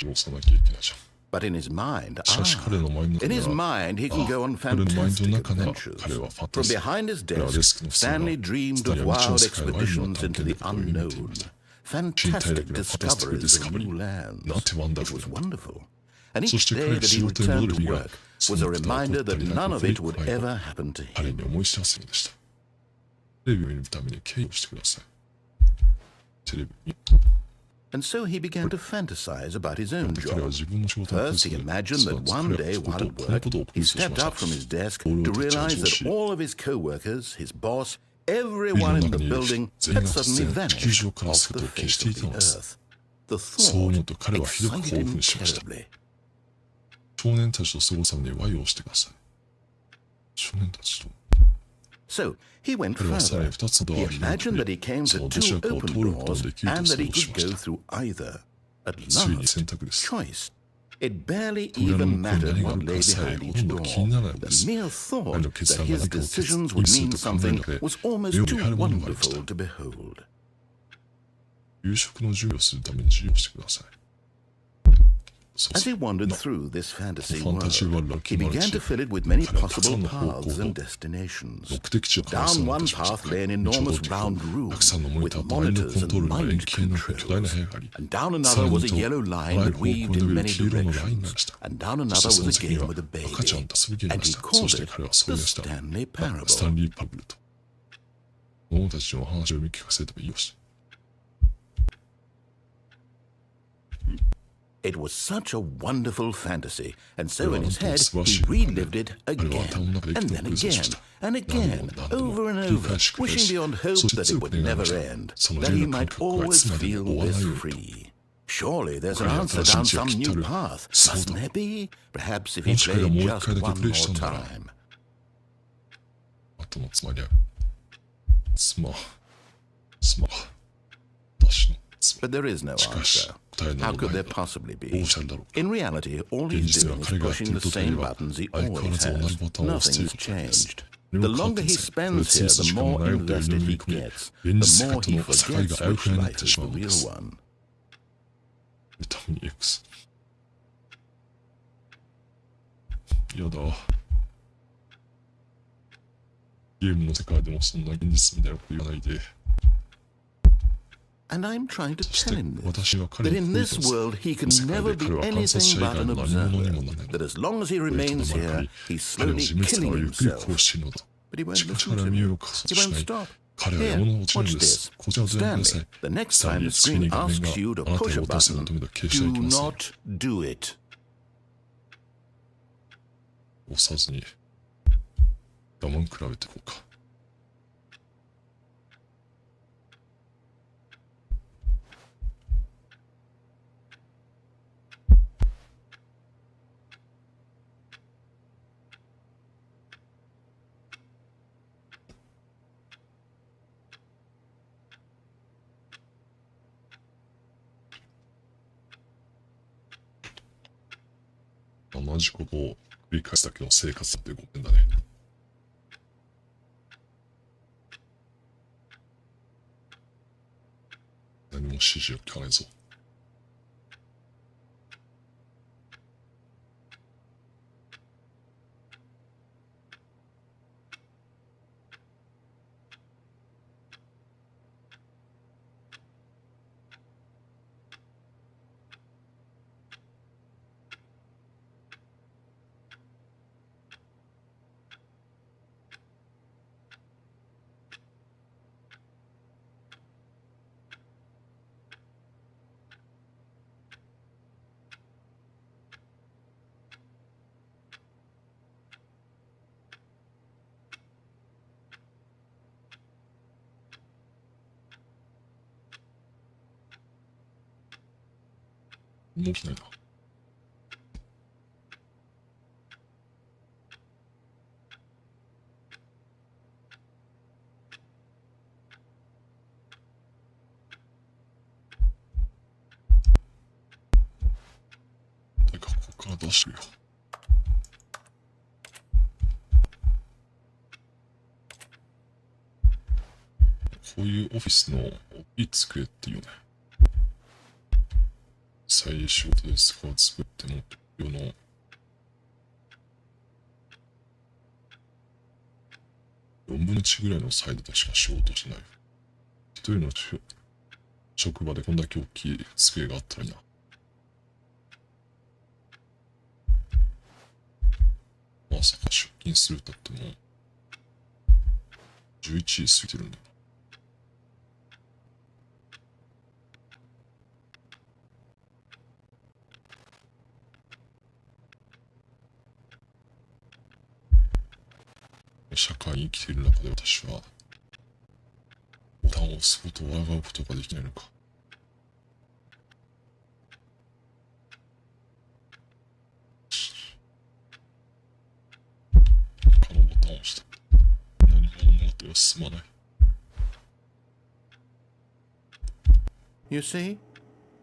A: 利用さなきゃいけないじゃん。
C: But in his mind,
A: しかし彼のマインド
C: in
A: に
C: his
A: は、
C: mind, he can go on
A: 彼のマインド
C: fantastic
A: の中では
C: adventures.
A: 彼はファンタ
C: From
A: ジー。
C: behind his
A: 彼はデ
C: desk,
A: スクのそば
C: Stanley dreamed
A: スタ
C: of
A: ンリーは未知の
C: wild
A: 世界を愛の
C: expeditions
A: 探
C: into
A: 検
C: the
A: でこう夢見ていま
C: unknown,
A: した。
C: fantastic
A: 身体的なファンタスティックディ
C: discoveries
A: スカ
C: of
A: バリ
C: new
A: ー。
C: lands.
A: なんてワンダ
C: It
A: フル
C: was
A: な。
C: wonderful. And
A: そ
C: each
A: して
C: day
A: 彼が
C: that
A: 仕
C: he
A: 事に戻
C: returned
A: る
C: to
A: 日が、
C: work
A: そ
C: was
A: の
C: a
A: ことが起こ
C: reminder
A: った
C: that
A: りな
C: none
A: く
C: of
A: 起
C: it
A: こ
C: would
A: る回
C: ever
A: が
C: happen to
A: 彼
C: him.
A: に思い知らせるのでした。テレビを見るために敬意をしてください。テレビに。
C: And so he began to fantasize about his own
A: 彼は
C: job.
A: 自分の仕事を
C: First, he imagined that one day while at
A: この
C: work,
A: ことを
C: he
A: 空想しま
C: stepped
A: した。
C: up from his desk
A: 同
C: to
A: 僚たち
C: realize
A: の上
C: that
A: 司、
C: all of his co-workers, his boss,
A: ビル
C: everyone
A: の
C: in
A: 中
C: the
A: にいる
C: building
A: 全員
C: had
A: が
C: suddenly
A: 突然地球
C: vanished
A: 上から
C: off
A: 姿
C: the
A: を消
C: face
A: してい
C: of
A: た
C: the
A: のです。
C: earth. The
A: そう思う
C: thought
A: と彼はひどく
C: excited
A: 興
C: him
A: 奮しました。
C: terribly.
A: 少年たちと過ごすために和洋してください。少年たちと。
C: So he went
A: 彼はさら
C: further.
A: に2つのドア
C: He
A: を開
C: imagined that he
A: き、
C: came
A: そ
C: to
A: のどち
C: two
A: らかを
C: open
A: 通ることが
C: doors
A: できると
C: and
A: 想
C: that he
A: 像し
C: could
A: まし
C: go
A: た。
C: through either. At
A: ついに
C: last,
A: 選択です。
C: choice. It barely
A: 扉の
C: even
A: 向こうに
C: mattered
A: 何があ
C: what
A: る
C: lay
A: かさえ
C: behind
A: ほ
C: each
A: とんど気に
C: door.
A: ならないので
C: The
A: す。
C: mere
A: 彼
C: thought
A: の決
C: that
A: 断が
C: his
A: 何かを
C: decisions
A: 意
C: would
A: 味する
C: mean
A: と考え
C: something
A: るだけで、
C: was almost
A: 目を
C: too
A: 見張るものがありました。
C: wonderful to behold.
A: 夕食の準備をするために授業してください。そう
C: As
A: そ
C: he
A: う。
C: wandered through this fantasy
A: ファンタジーワールド
C: world,
A: は
C: he
A: 決まる
C: began
A: し、
C: to fill it with many
A: 彼はたくさ
C: possible
A: んの方
C: paths
A: 向
C: and
A: と
C: destinations.
A: 目的地を考え
C: Down
A: そうな
C: one
A: たちました
C: path led an
A: ちょうど
C: enormous round
A: た
C: room
A: くさんのモニ
C: with
A: ターとマインドコ
C: monitors
A: ントロー
C: and
A: ルが
C: mind
A: 円形の巨大な
C: controls.
A: 部屋があり、
C: And down
A: さら
C: another
A: に
C: was
A: と
C: a yellow
A: あ
C: line
A: らゆる
C: that
A: 方向
C: weaved
A: に
C: in
A: 伸びる
C: many
A: 黄色のラインがありま
C: directions.
A: した。
C: And down
A: そ
C: another
A: してそ
C: was
A: の
C: a
A: 先に
C: game
A: は
C: with a
A: 赤ちゃん
C: baby.
A: と遊ぶゲーム
C: And
A: で
C: he
A: した。そ
C: called
A: して
C: it
A: 彼はそう
C: the
A: でした。
C: Stanley
A: スタン
C: Parable.
A: リー・パブルと。子供たちのお話を見聞かせるといいよし。
C: It was such a wonderful fantasy, and so
A: これ
C: in
A: は
C: his
A: 本当に
C: head
A: 素晴らし
C: he
A: い夢で、
C: relived it
A: 彼は頭の
C: again,
A: 中で生
C: and
A: きて
C: then
A: くりそうし
C: again,
A: た。
C: and
A: 何度も
C: again,
A: 何度も
C: over and
A: 繰り
C: over,
A: 返し繰り返
C: wishing
A: し、
C: beyond
A: そ
C: hope
A: して
C: that
A: 強
C: it
A: く
C: would
A: 願いま
C: never
A: した。
C: end,
A: その
C: that
A: 自由
C: he
A: な感
C: might
A: 覚がい
C: always
A: つまで
C: feel
A: も終わらない
C: bliss
A: ようにと。
C: free. Surely there's an
A: これは
C: answer
A: 新
C: down
A: しい
C: some
A: 道が
C: new
A: 来たる。
C: path,
A: そう
C: mustn't
A: だ。
C: there be? Perhaps if
A: も
C: he
A: し彼が
C: played
A: もう一
C: just
A: 回だけ
C: one
A: プレイ
C: more
A: したんなら、
C: time.
A: 後のつまりは、妻、私の妻。
C: But there is no
A: しかし、
C: answer.
A: 答えな
C: How
A: ど
C: could
A: ない
C: there
A: だ。
C: possibly
A: ど
C: be?
A: うしたんだろうか。
C: In reality, all
A: 現
C: he's
A: 実で
C: doing
A: は
C: is
A: 彼がやってい
C: pushing
A: る
C: the
A: ことに
C: same
A: は、
C: buttons he
A: 相変わら
C: always
A: ず同じ
C: has.
A: ボタンを押すという
C: Nothing's
A: ことだけです。
C: changed.
A: 何
C: The
A: も変わって
C: longer
A: ま
C: he
A: せん。これ
C: spends
A: つい
C: here,
A: 差
C: the
A: し込む
C: more
A: 悩むという
C: invested
A: 飲み
C: he
A: 込み、
C: gets,
A: 現
C: the
A: 実世
C: more
A: 界と
C: he
A: の境
C: forgets
A: が危う
C: which
A: くなっ
C: life
A: て
C: is
A: しま
C: the
A: うので
C: real
A: す。
C: one.
A: ビタミン X。やだ。ゲームの世界でもそんな現実みたいなこと言わないで。
C: And I'm trying to
A: そし
C: tell
A: て
C: him this,
A: 私は彼
C: that
A: に
C: in
A: こう言っ
C: this
A: てます。
C: world he can
A: 世界
C: never
A: で
C: be
A: 彼は観察
C: anything
A: 者以
C: but
A: 外
C: an
A: の何者に
C: observer,
A: もなれない。
C: that as long as he
A: これと
C: remains
A: どまるか
C: here,
A: り、
C: he's
A: 彼は
C: slowly
A: 自滅
C: killing
A: からゆっくり
C: himself.
A: 殺しているのだ。
C: But he won't
A: しかし
C: listen
A: 彼は
C: to
A: 身
C: me.
A: を加速
C: He
A: し
C: won't
A: ない。
C: stop.
A: 彼は
C: Here,
A: 獲物を落ちる
C: watch
A: んです。
C: this.
A: こちらをご覧くださ
C: Stanley,
A: い。
C: the next
A: スタン
C: time
A: リー、
C: the
A: 次に
C: screen
A: 画面
C: asks you
A: が
C: to
A: あなた
C: push
A: が
C: a
A: ボタンを押せ
C: button,
A: 求めたら消してはいけ
C: do
A: ません。
C: not do it.
A: 押さずに我慢比べていこうか。同じことを繰り返すだけの生活ってごめんだね。何も指示を聞かないぞ。もう起きないな。誰かここから出してくれよ。こういうオフィスの大きい机っていうね。再仕事で使う机ってもっと世の4分の1ぐらいのサイドでしか仕事しない。一人の職場でこんだけ大きい机があったらいいな。まさか出勤するとっても11時過ぎてるんだよ。社会に生きている中で私はボタンを押すことを抗うことができないのか。他のボタンを押した。何も物語は進まない。
C: You see?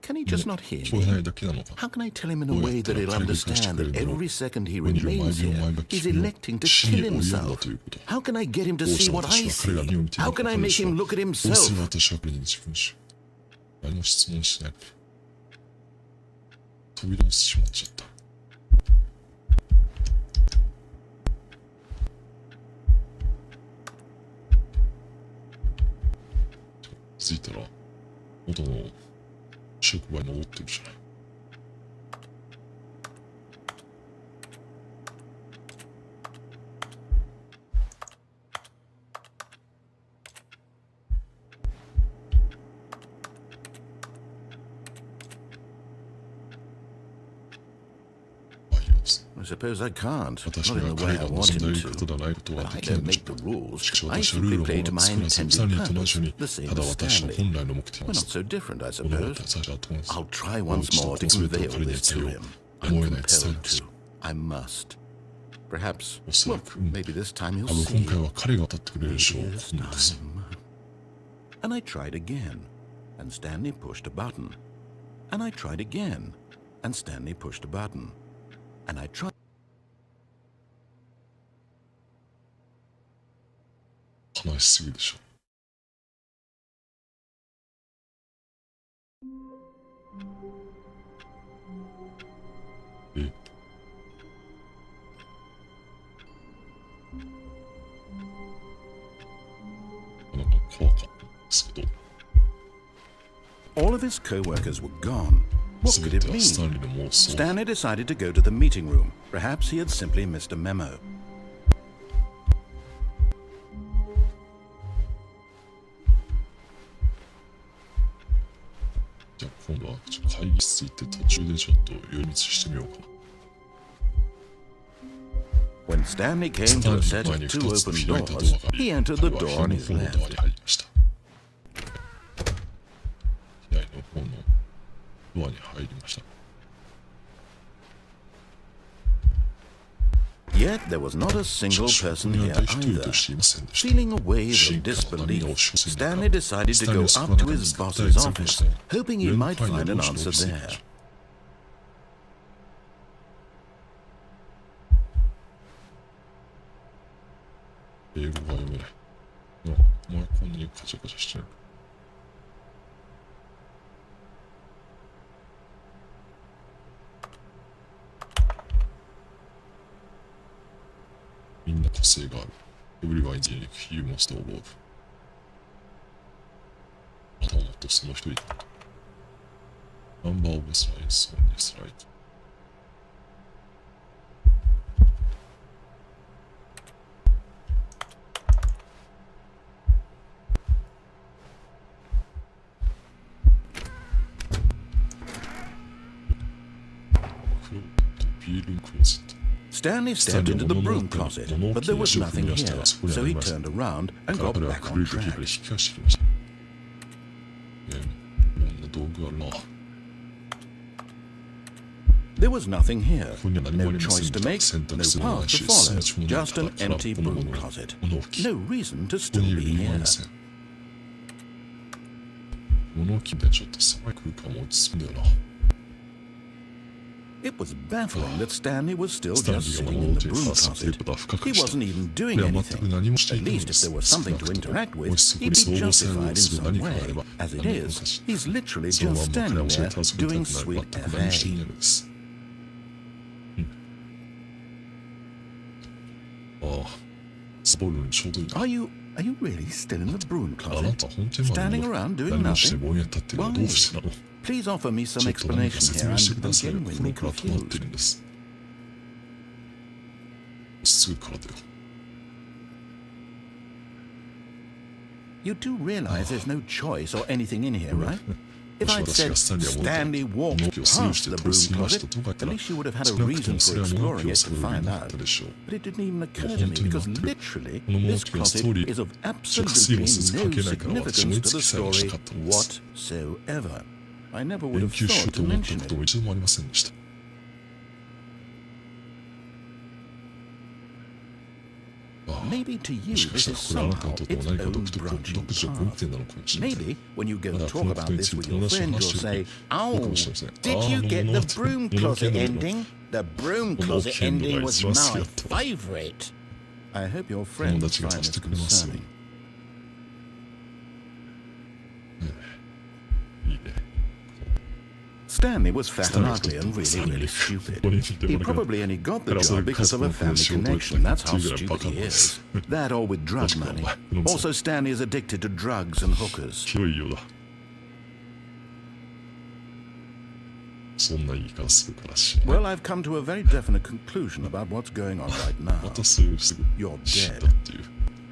C: Can he just not hear
A: 聞こえない
C: me?
A: だけなのか。
C: How can I tell him in a way that he'll understand that every second he remains here, he's electing to kill himself? How can I get him to see what I see? How can I make him look at
A: どうせ
C: himself?
A: 私は彼に自分し何も質問しない。扉をしまっちゃった。気づいたら元の職場に戻ってるじゃない。
C: I suppose I can't.
A: 私
C: Not
A: が
C: in the
A: 彼
C: way
A: が
C: I
A: 望
C: want
A: んでい
C: him
A: ること
C: to.
A: ではないことは
C: But
A: で
C: I
A: きない
C: don't
A: の
C: make
A: し
C: the
A: か。
C: rules.
A: しかし
C: I
A: 私はルー
C: simply
A: ルを
C: play to
A: 守
C: my
A: らず、スタ
C: intended
A: ンリーと同じように、
C: purpose, the
A: た
C: same
A: だ
C: as
A: 私の
C: Stanley.
A: 本来の目的
C: We're
A: に
C: not so different, I
A: 物語
C: suppose.
A: たちは問わず、
C: I'll try once more to convey all this to him. I'm compelled to. I must. Perhaps.
A: おそ
C: Well,
A: らく、
C: maybe this time he'll
A: 多分
C: see.
A: 今回は彼が当たってくれるでしょう。
C: This
A: 今度こそ
C: time. And I tried again, and Stanley pushed a button. And I tried again, and Stanley pushed a button. And I tried.
A: 悲しすぎでしょ。え、なんか怖かったんですけど、
C: All of his co-workers were gone. What
A: す
C: could
A: べ
C: it
A: てはスタン
C: mean?
A: リーの妄想。
C: Stanley decided to go to the meeting room. Perhaps he had simply missed a memo.
A: じゃあ今度は会議室行って途中でちょっと寄り道してみようかな。
C: When Stanley came
A: スタ
C: to
A: ン
C: a
A: リ
C: set
A: ーの前
C: of
A: に
C: two
A: 2つ
C: open
A: 開いたドア
C: doors,
A: があり、
C: he entered
A: 彼
C: the
A: は
C: door
A: 左
C: on
A: の
C: his
A: 方のドア
C: left.
A: に入りました。左の方のドアに入りました。
C: Yet there was not a
A: しか
C: single
A: し、こ
C: person
A: こに
C: here
A: は一人
C: either.
A: としていませんでした。
C: Feeling a wave
A: 進
C: of
A: 化の波が
C: disbelief,
A: 押し寄せる
C: Stanley
A: 中、
C: decided
A: ス
C: to
A: タンリー
C: go
A: はその
C: up to
A: 中に
C: his
A: 大
C: boss's
A: 前方
C: office,
A: した
C: hoping he
A: 上の
C: might
A: 階に
C: find an
A: 落ち
C: answer
A: ていきま
C: there.
A: した。英語が読めない。なんかお前こんなにカチャカチャしてない。みんな個性がある。Everyone is unique. You must evolve. またもっとその一人だ。Number of slides on this slide. ビールクローゼット。
C: Stanley stepped into the broom closet, but there was nothing here, so he turned around and
A: 彼
C: got
A: は
C: back
A: 古
C: on
A: い時から
C: track.
A: 引き返してきました。いろんな道具あるな。
C: There was nothing here,
A: ここには何も
C: no
A: ありませ
C: choice
A: ん
C: to
A: で
C: make,
A: 選
C: no
A: 択するもな
C: path
A: い
C: to
A: し、
C: follow,
A: すべてもの
C: just an
A: だから
C: empty
A: この
C: broom
A: もの
C: closet.
A: 物置。
C: No reason to
A: ここ
C: still
A: にいる
C: be
A: 理由はあり
C: here.
A: ません。物置でちょっと狭い空間も落ち着くんだよな。
C: It was baffling that Stanley was still
A: スタンリ
C: just
A: ーが
C: sitting
A: 物
C: in
A: 置
C: the
A: に
C: broom
A: させる
C: closet.
A: ことは不可
C: He
A: 解した。
C: wasn't even doing
A: 彼は全く
C: anything.
A: 何もしてい
C: At
A: ないの
C: least
A: で
C: if
A: す。
C: there was
A: 少
C: something
A: な
C: to
A: くとも
C: interact
A: も
C: with,
A: しそこ
C: he'd
A: に
C: be
A: 相互作用
C: justified
A: を
C: in
A: する
C: some
A: 何かがあ
C: way.
A: れば、
C: As it
A: 何もお
C: is,
A: かしい。
C: he's literally
A: そのま
C: just
A: ま彼
C: standing
A: を教え
C: there
A: て助けた
C: doing
A: くなる。
C: sweet
A: 全く何もしてい
C: FA.
A: ないのです。ああ、サボるのにちょうどいいな。
C: Are you really still in the broom
A: あな
C: closet?
A: た本当にまだ
C: Standing around doing
A: 何もして
C: nothing?
A: ぼんやったっていうのはどうしてなの？
C: Please offer me
A: ち
C: some
A: ょっと何か
C: explanation
A: 説
C: here.
A: 明して
C: I'm
A: くださいよ。
C: genuinely
A: 心から止まって
C: confused.
A: るんです。すぐからだよ。
C: You do realize there's no choice or anything in here, right? If
A: も
C: I'd
A: し私
C: said
A: がスタンリーは
C: Stanley
A: 物
C: walked
A: 置をスルーし
C: past
A: て
C: the
A: 通り
C: broom
A: 過ぎました
C: closet,
A: とか言った
C: at
A: ら、
C: least you would have had
A: 少
C: a
A: なくと
C: reason
A: もそ
C: for
A: れは物
C: exploring
A: 置を
C: it
A: 探
C: to
A: る理由
C: find
A: になっ
C: out.
A: たでしょう。
C: But it didn't even occur to
A: 本
C: me
A: 当に
C: because
A: 待ってる。
C: literally
A: この物
C: this
A: 置はストーリ
C: closet
A: ー
C: is of
A: 直追もせず
C: absolutely
A: 関
C: no
A: 係ないから私思
C: significance
A: い
C: to
A: つ
C: the
A: きさえ欲し
C: story
A: かったんです。
C: whatsoever. I never would
A: 研
C: have
A: 究しよ
C: thought
A: うと
C: to
A: 思った
C: mention
A: こと
C: it.
A: も一度もありませんでした。
C: Maybe to you
A: もしか
C: this
A: したら
C: is
A: これあなた
C: somehow
A: にとっても
C: its
A: 何か
C: own
A: 独特
C: branching
A: 分岐
C: path.
A: 点なのかもしれません。
C: Maybe when you go
A: ま
C: to
A: だこ
C: talk
A: のこと
C: about
A: につ
C: this
A: いて
C: with
A: 友
C: your
A: 達と
C: friend,
A: 話
C: you'll
A: してる
C: say,
A: 時、僕
C: "Oh,
A: もしれません。
C: did you get the broom
A: 物置
C: closet
A: の
C: ending? The broom closet ending was my favorite." I hope your
A: 友
C: friend
A: 達が
C: finds
A: 貸して
C: it
A: くれますよ。
C: concerning.
A: いいね。
C: Stanley was fat and ugly and really,
A: Stanley.
C: really stupid.
A: ここに見て
C: He
A: もらう
C: probably only got the
A: だからそれ
C: job because of a
A: 家族の
C: family
A: 仕事をやってた
C: connection. That's
A: って
C: how
A: いうぐらい
C: stupid
A: バカ
C: he
A: なんで
C: is.
A: す。
C: That or with drug
A: 確か
C: money.
A: お前
C: Also, Stanley is addicted to drugs and hookers.
A: 広いようだ。そんな言い方するからし。
C: Well, I've come to a very definite conclusion about what's going on right
A: ま
C: now.
A: たそういうすぐ
C: You're
A: 死ん
C: dead.
A: だっていう。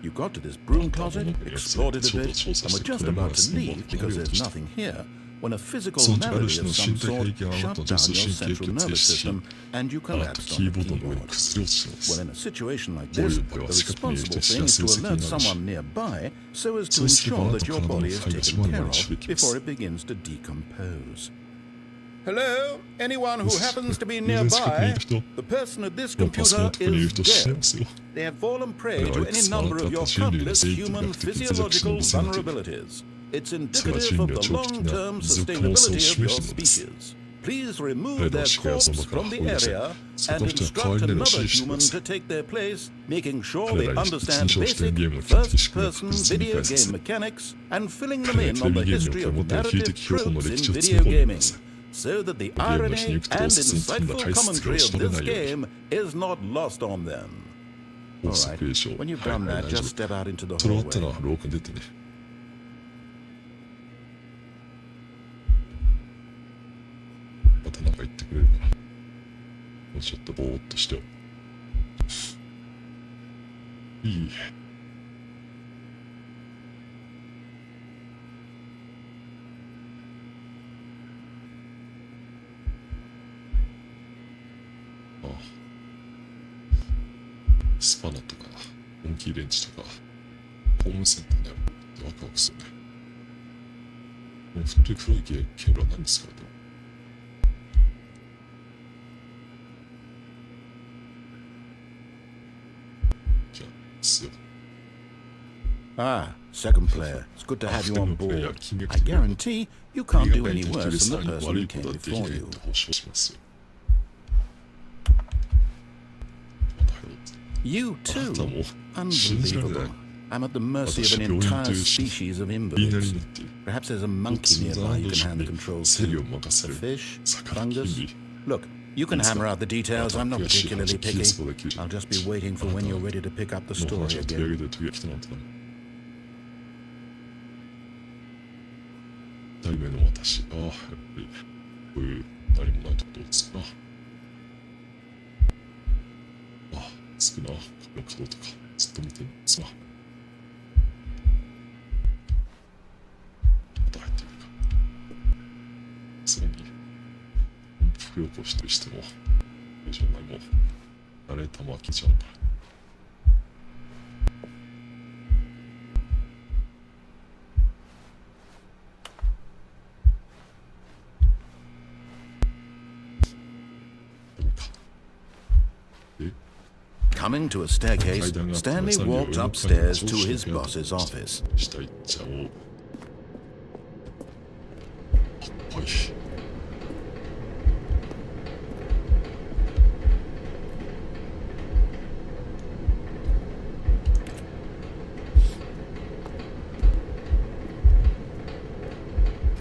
C: You got to this broom closet, explored it a bit, and were just about to leave because there's nothing here when a physical malady of some sort shut down your central nervous system and you
A: あなた
C: collapsed
A: キ
C: on
A: ー
C: the
A: ボードの上に
C: keyboard.
A: 崩れ落ちてます
C: Well, in a situation like
A: こうい
C: this,
A: う場合は
C: the
A: 近くにいる
C: responsible
A: 人
C: thing
A: に
C: is
A: 知ら
C: to
A: せる責
C: alert
A: 任があるし
C: someone nearby so as to
A: そうすれば
C: ensure
A: あな
C: that
A: た
C: your
A: 体の
C: body is
A: 肺が一
C: taken
A: 番
C: care
A: 前に
C: of
A: 響きます
C: before it begins to decompose. Hello? Anyone who happens to be
A: 全然近くにい
C: nearby?
A: る人
C: The person at this
A: やっぱそ
C: computer
A: のとこにいる
C: is
A: 人死んで
C: dead.
A: ますよ
C: They have fallen prey
A: Well,
C: to
A: it's
C: any number
A: not
C: of your
A: that you need
C: countless
A: to
C: human
A: take the
C: physiological
A: physical
C: vulnerabilities. It's
A: それが
C: indicative
A: 人
C: of
A: 類を
C: the
A: 長期的な
C: long-term
A: 持続可能性を
C: sustainability of
A: 示
C: your
A: しているのです
C: species. Please remove
A: 彼ら
C: their
A: は視界をその
C: corpse
A: 場から
C: from the
A: 追い出せ
C: area
A: そ
C: and
A: の人は代わ
C: instruct
A: りにの
C: another
A: 指示してく
C: human
A: ださ
C: to
A: い
C: take their place, making sure
A: 彼
C: they
A: らに
C: understand
A: 陳情して
C: basic
A: ゲームの基本的仕組みを
C: first-person
A: 確実に理
C: video
A: 解させ
C: game mechanics and filling them
A: 彼ら
C: in
A: テレ
C: on
A: ビ
C: the
A: ゲーム
C: history
A: を
C: of
A: 持っている非
C: narrative
A: 的標本の
C: tropes
A: 歴
C: in
A: 史を詰
C: video
A: め込んでくだ
C: gaming,
A: さい
C: so that the
A: ゲームの皮
C: irony
A: 肉と
C: and
A: 筒に飛んだ
C: insightful
A: 体質が
C: commentary
A: 押し
C: of
A: 取れ
C: this
A: ないように
C: game is not lost on them.
A: 法
C: All
A: 則
C: right,
A: でしょう
C: when you've
A: はい
C: done
A: はい
C: that,
A: 大丈
C: just
A: 夫
C: step out into the
A: それ終わった
C: hallway.
A: ら廊下に出てねまたなんか言ってくれるかなもうちょっとぼーっとしてよいいああスパナとかモンキーレンチとかホームセンターにあるってワクワクするねこの太い黒いケーブルは何ですかねじゃあですよ
C: Ah, second player. It's good to have you on board. I guarantee you can't do any worse than the person who came before you.
A: 保証しますよ
C: You
A: あな
C: too?
A: たも信じられない
C: Unbelievable. I'm at the mercy of an entire species of
A: 言いなり
C: invalids.
A: になっている
C: Perhaps there's a monkey
A: 普通
C: nearby
A: の
C: you
A: 安
C: can
A: 藤
C: hand the
A: に
C: controls
A: 制御を
C: to.
A: 任せ
C: A
A: る
C: fish?
A: 魚
C: Fungus?
A: 金類
C: Look, you can hammer out the details. I'm not particularly picky.
A: 悔しそうだけど
C: I'll just be waiting for when you're ready to pick up the
A: の
C: story
A: 話を取り上
C: again.
A: げてる時が来たなんてな二人目の私ああやっぱりこういう何もないとこどうですかなあつくな壁の角とかずっと見てるんですがまた入っているかさらにふくよこしたりしても以上ないもんナレーターも飽きちゃうんだどうかえ
C: Coming to a staircase,
A: 階段があって
C: Stanley
A: さらに
C: walked
A: 上の階
C: upstairs
A: 上
C: to
A: 司の
C: his
A: 部屋と
C: boss's office.
A: 下行っちゃおうはい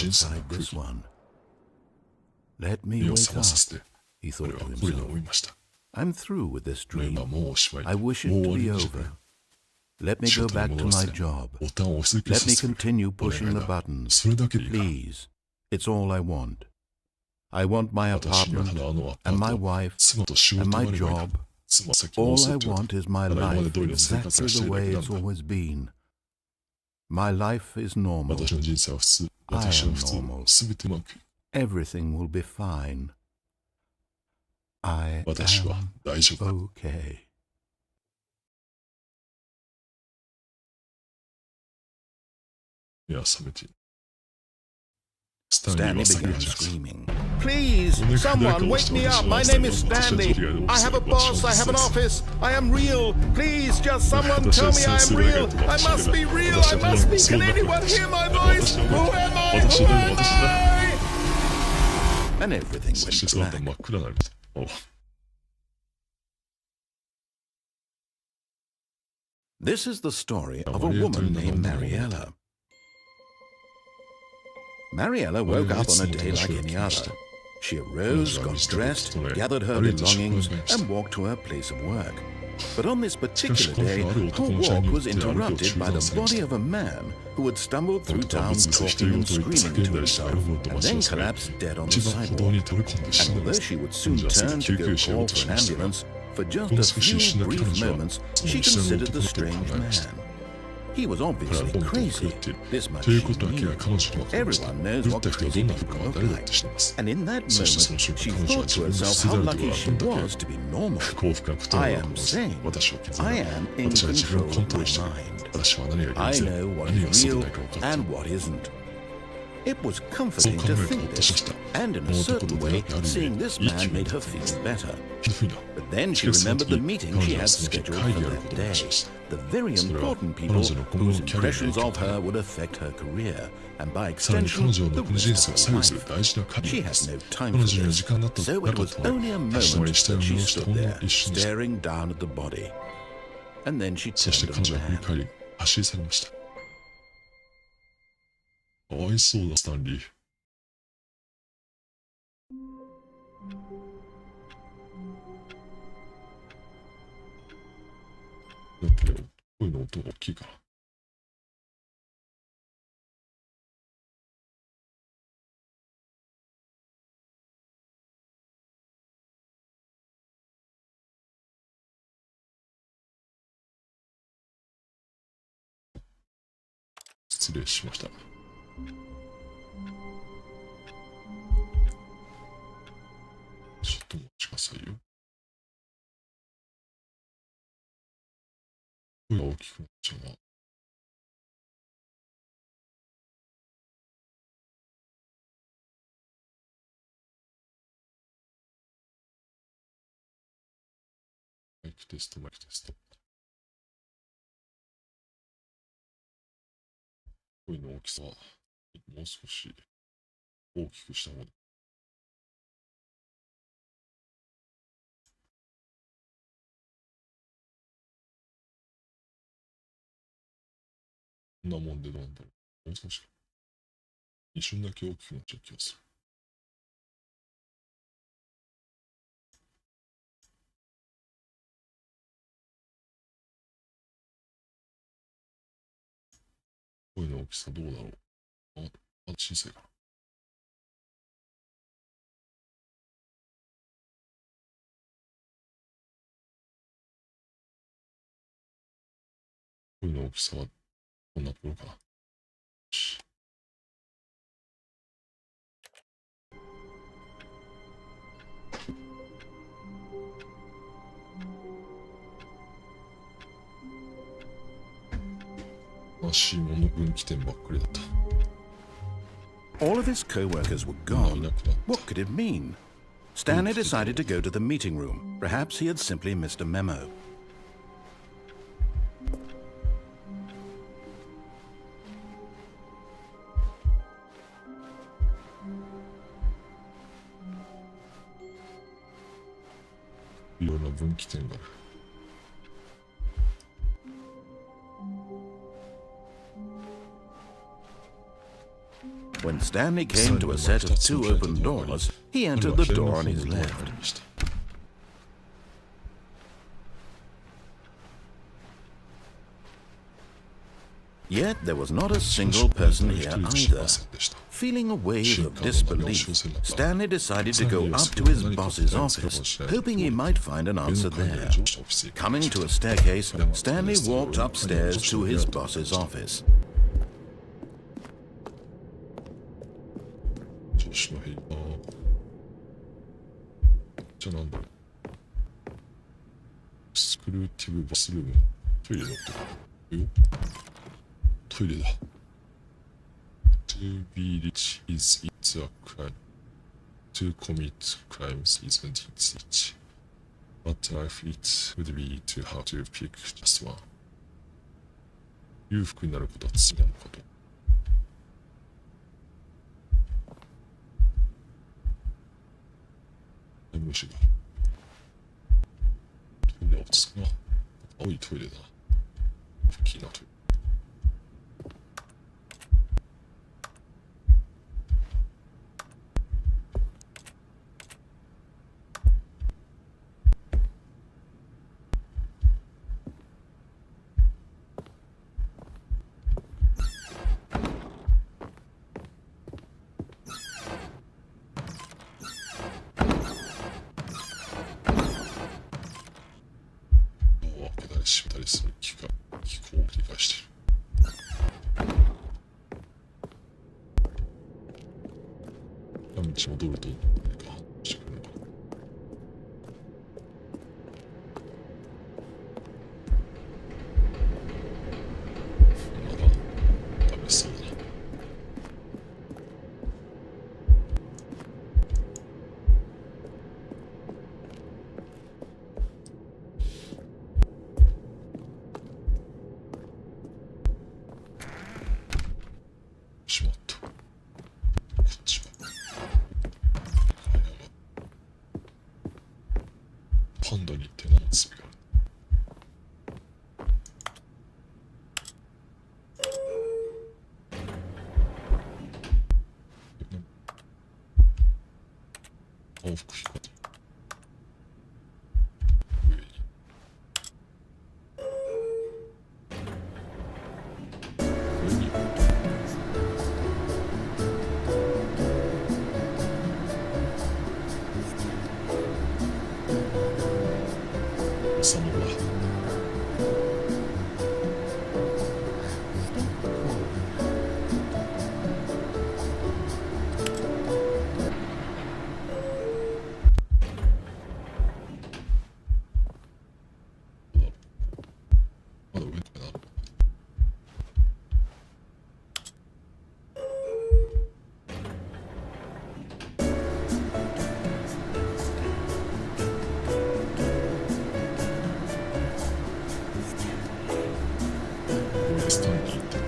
A: 審査の
C: outside
A: 空
C: this
A: 気
C: one. Let me
A: 目を
C: wake
A: 覚ま
C: up,
A: させて、
C: he
A: 彼
C: thought
A: は
C: to
A: 心に
C: himself.
A: 思いました。
C: I'm through with this
A: これ
C: dream.
A: はもうおしまいだ。
C: I
A: もう
C: wish
A: 終
C: it
A: わ
C: to
A: り
C: be
A: にしてくれ。
C: over. Let me
A: 仕
C: go
A: 事に
C: back
A: 戻
C: to
A: ら
C: my
A: せて、
C: job.
A: ボタンを押し続け
C: Let
A: さ
C: me
A: せてくれ。
C: continue
A: お
C: pushing
A: 願い
C: the
A: だ。
C: buttons.
A: それだけでいいか。
C: Please. It's all I want. I want my
A: 私には
C: apartment
A: ただあのアパ
C: and
A: ー
C: my
A: ト、
C: wife
A: 妻と仕
C: and
A: 事が
C: my
A: あればいいだ。
C: job.
A: 妻は先を
C: All
A: 押せ
C: I
A: って言われ
C: want
A: た。
C: is my
A: ただ今まで
C: life
A: 通りの生活
C: exactly
A: をして
C: the
A: いるだ
C: way
A: けな
C: it's
A: んだ。
C: always been. My life is normal.
A: 私の人生は普通。
C: I
A: 私
C: am
A: は普通。
C: normal.
A: すべてうまく。
C: Everything will be fine. I
A: 私は
C: am
A: 大丈夫だ。
C: okay.
A: 目は覚めている。スタンリー
C: Stanley
A: は叫び
C: began
A: 始めた。
C: screaming. Please, someone wake me up. My name is Stanley. I have a boss. I have an office. I am real. Please, just someone tell me I am real. I must be real. I must be. Can anyone hear my voice? Who am I? Who am I? And everything
A: そして
C: went
A: その後
C: black.
A: 真っ暗になりました。お
C: This is the story of a woman named Mariella. Mariella woke up on a day like any other. She arose, got dressed, gathered her belongings, and walked to her place of work. But on this particular day, her walk was interrupted by the body of a man who had stumbled through town talking and screaming to himself, and then collapsed dead on the
A: 一番歩道
C: sidewalk.
A: に飛び込んで死
C: And
A: んだんで
C: although
A: す。
C: she would soon
A: 患者はすぐ
C: turn to
A: 救
C: go
A: 急車を
C: call
A: 落と
C: for
A: し
C: an
A: ましたが、
C: ambulance, For just a few brief moments, she considered the strange man. He was obviously crazy. This much
A: という
C: she
A: ことは
C: knew.
A: 彼女に分かりました。
C: Everyone knows
A: 狂っ
C: what
A: た人はど
C: crazy
A: んな人
C: people
A: かは
C: look
A: 誰だっ
C: like.
A: て知ってます。
C: And in that
A: そしてその
C: moment,
A: 瞬
C: she
A: 間彼女は
C: thought
A: 自
C: to
A: 分の
C: herself
A: 捨て
C: how
A: られて
C: lucky
A: ご
C: she
A: らんだけ
C: was to be normal.
A: 幸福なことな
C: I
A: のか
C: am
A: もしれない。
C: sane.
A: 私は健
C: I
A: 全だ。
C: am in
A: 私は自分を
C: control
A: コントロー
C: of
A: ルしている。
C: my mind.
A: 私は何が
C: I
A: 現
C: know
A: 在、
C: what
A: 何が
C: is
A: そう
C: real
A: でないか分かってい
C: and
A: る。
C: what isn't. It was
A: そう
C: comforting
A: 考
C: to
A: えるとほ
C: think
A: っとし
C: this,
A: ました。
C: and in
A: こ
C: a
A: の男
C: certain
A: と出会
C: way,
A: ってある意
C: seeing
A: 味、
C: this
A: いい気
C: man
A: 分
C: made
A: だ
C: her
A: った。
C: feel better.
A: ひどいな。
C: But then
A: し
C: she
A: かしその
C: remembered
A: 時、
C: the
A: 彼
C: meeting
A: 女
C: she
A: は
C: had
A: その時
C: scheduled
A: 会
C: for
A: 議がある
C: that
A: ことを
C: day.
A: 話しました。
C: The very
A: それは
C: important
A: 彼
C: people
A: 女の今後
C: whose
A: のキャリアに
C: impressions
A: 影響を
C: of
A: 与え
C: her
A: る。
C: would affect her career, and by
A: さらに彼
C: extension,
A: 女の
C: the
A: 残りの人
C: rest
A: 生を
C: of
A: 左
C: her
A: 右する
C: life.
A: 大事なカリ
C: She
A: アで
C: had
A: す。
C: no
A: 彼
C: time
A: 女
C: for
A: には
C: this,
A: 時間なったな
C: so it
A: かっ
C: was
A: たの
C: only
A: で、
C: a
A: 立ち止まり
C: moment
A: にしたい
C: that
A: も
C: she
A: のをしてほ
C: stood
A: んの
C: there,
A: 一瞬でした。
C: staring down at the body. And then she
A: そして
C: turned
A: 彼
C: and
A: 女は振り
C: ran.
A: 返り、走り去りました。かわいそうだ、スタンリー。だってね、声の音が大きいから。失礼しました。ちょっとお待ちくださいよ。声が大きくなっちゃうな。マイクテスト、マイクテスト。声の大きさはもう少し大きくした方が。こんなもんでどうなんだろう。もう少しか。一瞬だけ大きくなっちゃう気がする。声の大きさどうだろう。まだ小さいかな。声の大きさはこんなところかな。よし。悲しいもの分岐点ばっかりだった。
C: All of his co-workers were gone. What could it mean? Stanley decided to go to the meeting room. Perhaps he had simply missed a memo.
A: Iろいろな分岐点がある。
C: When Stanley came to a set of two open doors, he entered the door on his left. Yet there was not a single person here either. Feeling a wave of disbelief, Stanley decided to go up to his boss's office, hoping he might find an answer there. Coming to a staircase, Stanley walked upstairs to his boss's office.
A: 調子の変化。じゃあなんだろう。スクルーティブバスルーム。トイレだってよ。トイレだ。To be rich is it a crime. To commit crimes isn't it? What life it would be to have to pick just one. 裕福になることは罪なのかと。無視だ。トイレ落ち着くな。青いトイレだ。大きいなトイレ。戻ると何か反応してくるのかな。まだダメそうだな。しまった。こっちはパンダに手の罪がある。往復飛行機上に上にその後まだ上とかなる。スタンリーって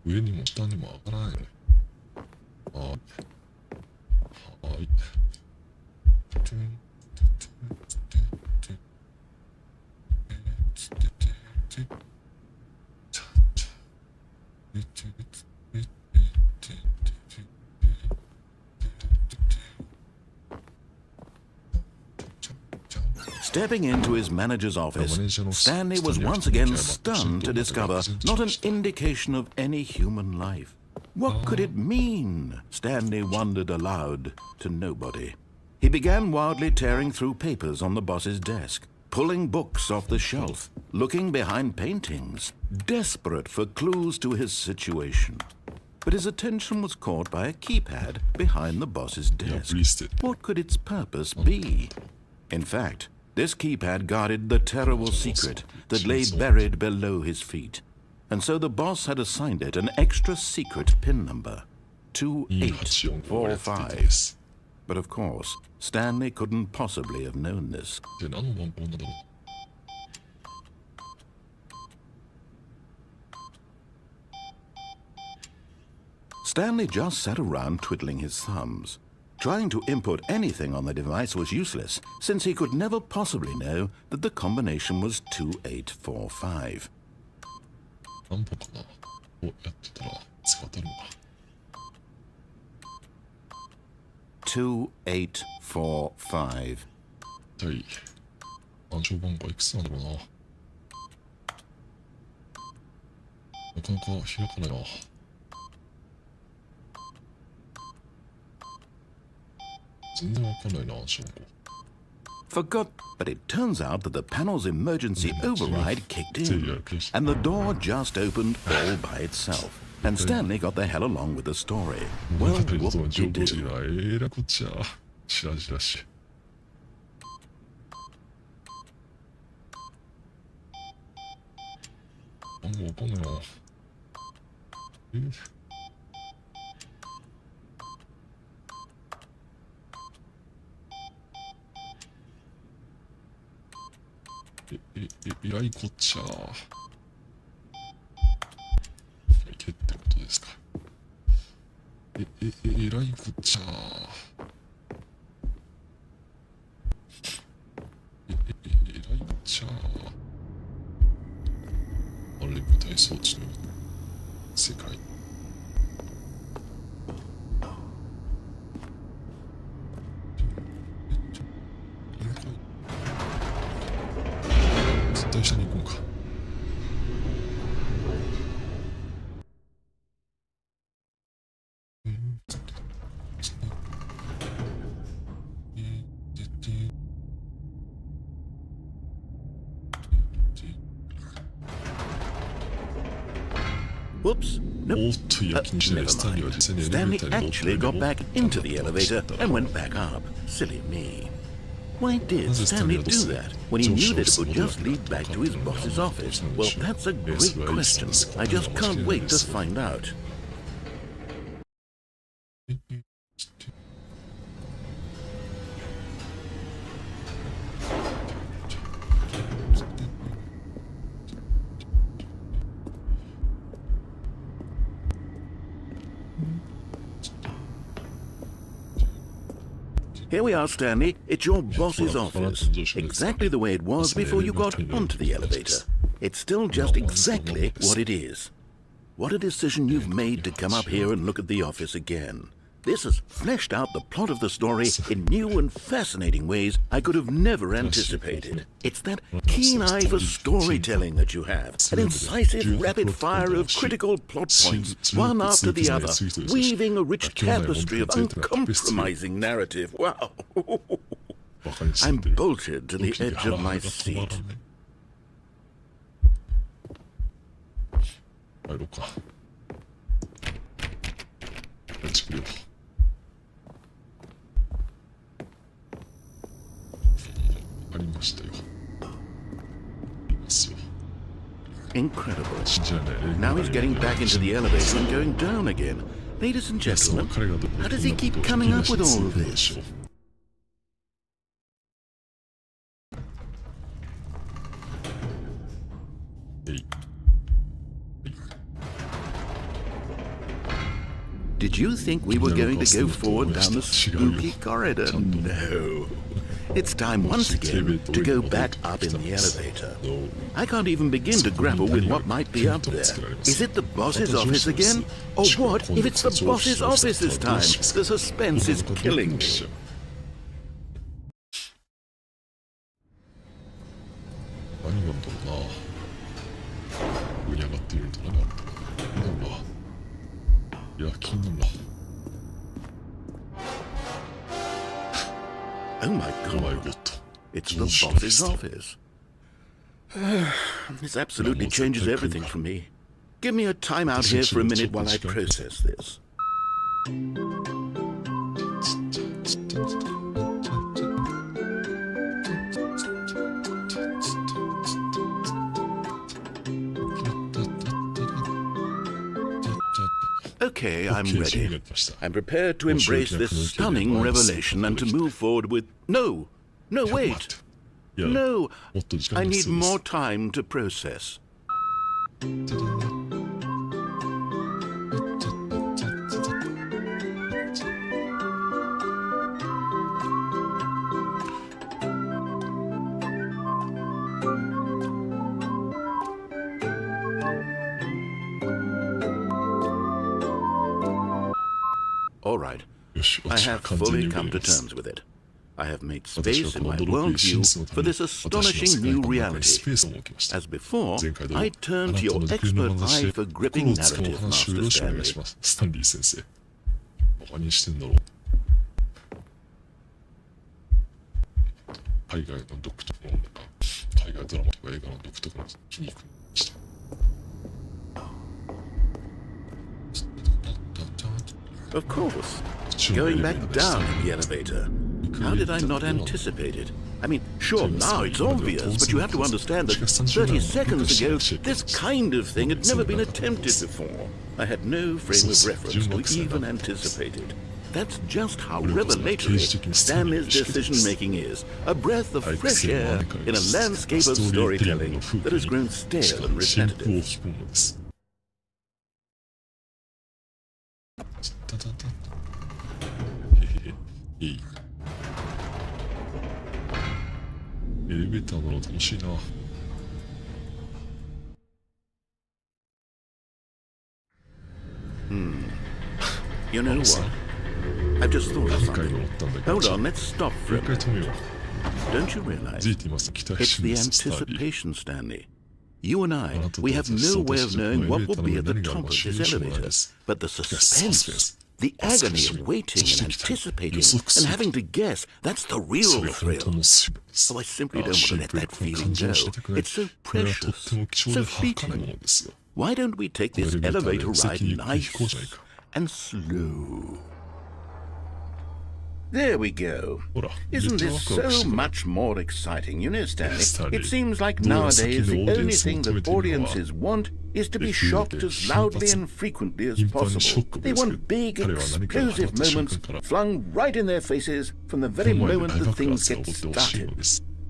A: 上にも下にも上がらないね。はい。はい。
C: Stepping into his manager's office, Stanley was once again stunned to discover not an indication of any human life. What could it mean? Stanley wondered aloud to nobody. He began wildly tearing through papers on the boss's desk, pulling books off the shelf, looking behind paintings, desperate for clues to his situation. But his attention was caught by a keypad behind the boss's desk. What could its purpose be? In fact, this keypad guarded the terrible secret that lay buried below his feet. And so the boss had assigned it an extra secret PIN number, 2845. But of course, Stanley couldn't possibly have known this. Stanley just sat around twiddling his thumbs. Trying to input anything on the device was useless, since he could never possibly know that the combination was 2845.
A: 何歩かなをやってたら使ったのか。
C: 2845.
A: 一体暗証番号はいくつなんだろうな。なかなか開かないな。全然わかんないな、暗証番号。
C: Forgot, but it turns out that the panel's emergency override kicked in, and the door just opened all by itself. And Stanley got the hell along with the story. Well, what did he do?
A: えらこっちゃ。しらじらし。番号わかんないな。えらいこっちゃ。いけってことですか。えらいこっちゃ。えらいこっちゃ。あれ、舞台装置の世界。絶対下に行こうか。
C: Whoops. Nope. Never mind. Stanley actually got back into the elevator and went back up. Silly me. Why did Stanley do that when he knew that it would just lead back to his boss's office? Well, that's a great question. I just can't wait to find out. Here we are, Stanley. It's your boss's office. Exactly the way it was before you got onto the elevator. It's still just exactly what it is. What a decision you've made to come up here and look at the office again. This has fleshed out the plot of the story in new and fascinating ways I could have never anticipated. It's that keen eye for storytelling that you have, an incisive rapid fire of critical plot points, one after the other, weaving a rich tapestry of uncompromising narrative. Wow! I'm bolted to the edge of my seat.
A: 入ろうか。やってくれよ。ありましたよ。いますよ。
C: Incredible. Now he's getting back into the elevator and going down again. Ladies and gentlemen, how does he keep coming up with all of this? Did you think we were going to go forward down the spooky corridor? No. It's time once again to go back up in the elevator. I can't even begin to grapple with what might be up there. Is it the boss's office again? Or what if it's the boss's office this time? The suspense is killing me.
A: 何なんだろうな。上に上がっているんだな。なんだ。いや、気になるな。
C: Oh my God. It's the boss's office. This absolutely changes everything for me. Give me a time out here for a minute while I process this. Okay, I'm ready. I'm prepared to embrace this stunning revelation and to move forward with... No! No, wait! No! I need more time to process. All right. I have fully come to terms with it. I have made space in my worldview for this astonishing new reality. As before, I turn to your expert eye for gripping narrative, Master Stanley.
A: スタンリー先生。バカにしてんだろう。海外の独特の、海外ドラマとか映画の独特の気に行くにして。
C: Of course. Going back down in the elevator. How did I not anticipate it? I mean, sure, now it's obvious, but you have to understand that 30 seconds ago, this kind of thing had never been attempted before. I had no frame of reference to even anticipate it. That's just how revelatory Stanley's decision-making is. A breath of fresh air in a landscape of storytelling that has grown stale and repetitive.
A: いい。エレベーター乗るの楽しいな。
C: You know what? I've just thought of something. Hold on, let's stop for a minute. Don't you realize? It's the anticipation, Stanley. You and I, we have no way of knowing what will be at the top of this elevator. But the suspense, the agony of waiting and anticipating and having to guess, that's the real thrill. So I simply don't want to let that feeling go. It's so precious, so fleeting. Why don't we take this elevator ride nice and slow? There we go. Isn't this so much more exciting? You know, Stanley, it seems like nowadays the only thing that audiences want is to be shocked as loudly and frequently as possible. They want big, explosive moments flung right in their faces from the very moment that things get started.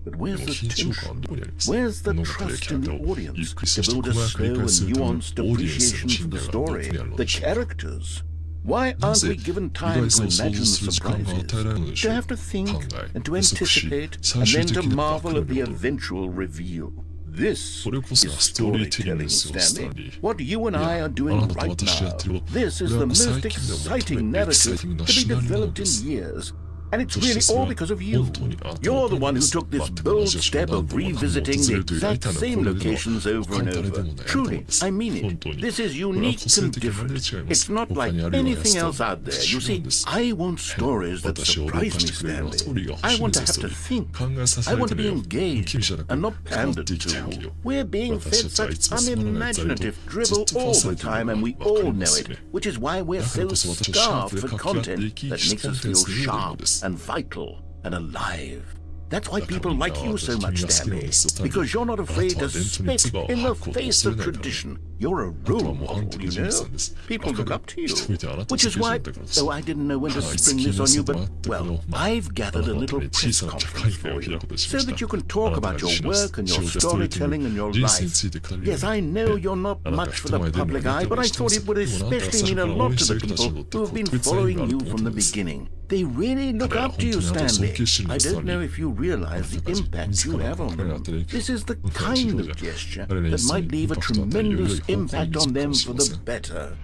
C: But where's the tension? Where's the trust in the audience to build a slow and nuanced appreciation for the story, the characters? Why aren't we given time to imagine the surprises, to have to think and to anticipate and then to marvel at the eventual reveal? This is storytelling, Stanley. What you and I are doing right now. This is the most exciting narrative to be developed in years. And it's really all because of you. You're the one who took this bold step of revisiting the exact same locations over and over. Truly, I mean it. This is unique and different. It's not like anything else out there. You see, I want stories that surprise me, Stanley. I want to have to think. I want to be engaged and not pandered to. We're being fed such unimaginative dribble all the time, and we all know it, which is why we're so starved for content that makes us feel sharp and vital and alive. That's why people like you so much, Stanley, because you're not afraid to spit in the face of tradition You're a
A: あとは
C: role
A: もう半
C: model,
A: 時
C: you
A: ジェイ
C: know.
A: さんです。
C: People look up to you.
A: 人々あなた
C: Which
A: を
C: is
A: 責
C: why,
A: めてくだ
C: though
A: さ
C: I didn't know when to
A: い。
C: spring this on you, but,
A: こ
C: well,
A: の
C: I've gathered a little
A: 小
C: press
A: さな社
C: conference
A: 会
C: for
A: 会を
C: you
A: 開くことにし
C: so
A: ました。
C: that you can talk
A: あなた
C: about
A: が
C: your
A: 自身の
C: work and
A: 仕
C: your
A: 事をしている
C: storytelling and your
A: 人生に
C: life.
A: ついて語れるよう
C: Yes, I
A: に
C: know you're not
A: あなたが
C: much
A: 人
C: for
A: 前
C: the
A: でも
C: public
A: 言
C: eye,
A: って
C: but
A: も
C: I
A: 人の
C: thought
A: せ
C: it would
A: いでもあなたは
C: especially
A: 最初
C: mean
A: か
C: a
A: ら応
C: lot
A: 援
C: to
A: して
C: the
A: くれた
C: people
A: 仕事
C: who
A: って
C: have been
A: 特別な意味
C: following
A: がある
C: you
A: と思
C: from
A: う
C: the
A: んです。
C: beginning. They really look up to you, Stanley. I don't know if you realize the impact you have on them. This is the kind of gesture that might leave a tremendous impact on them for the better.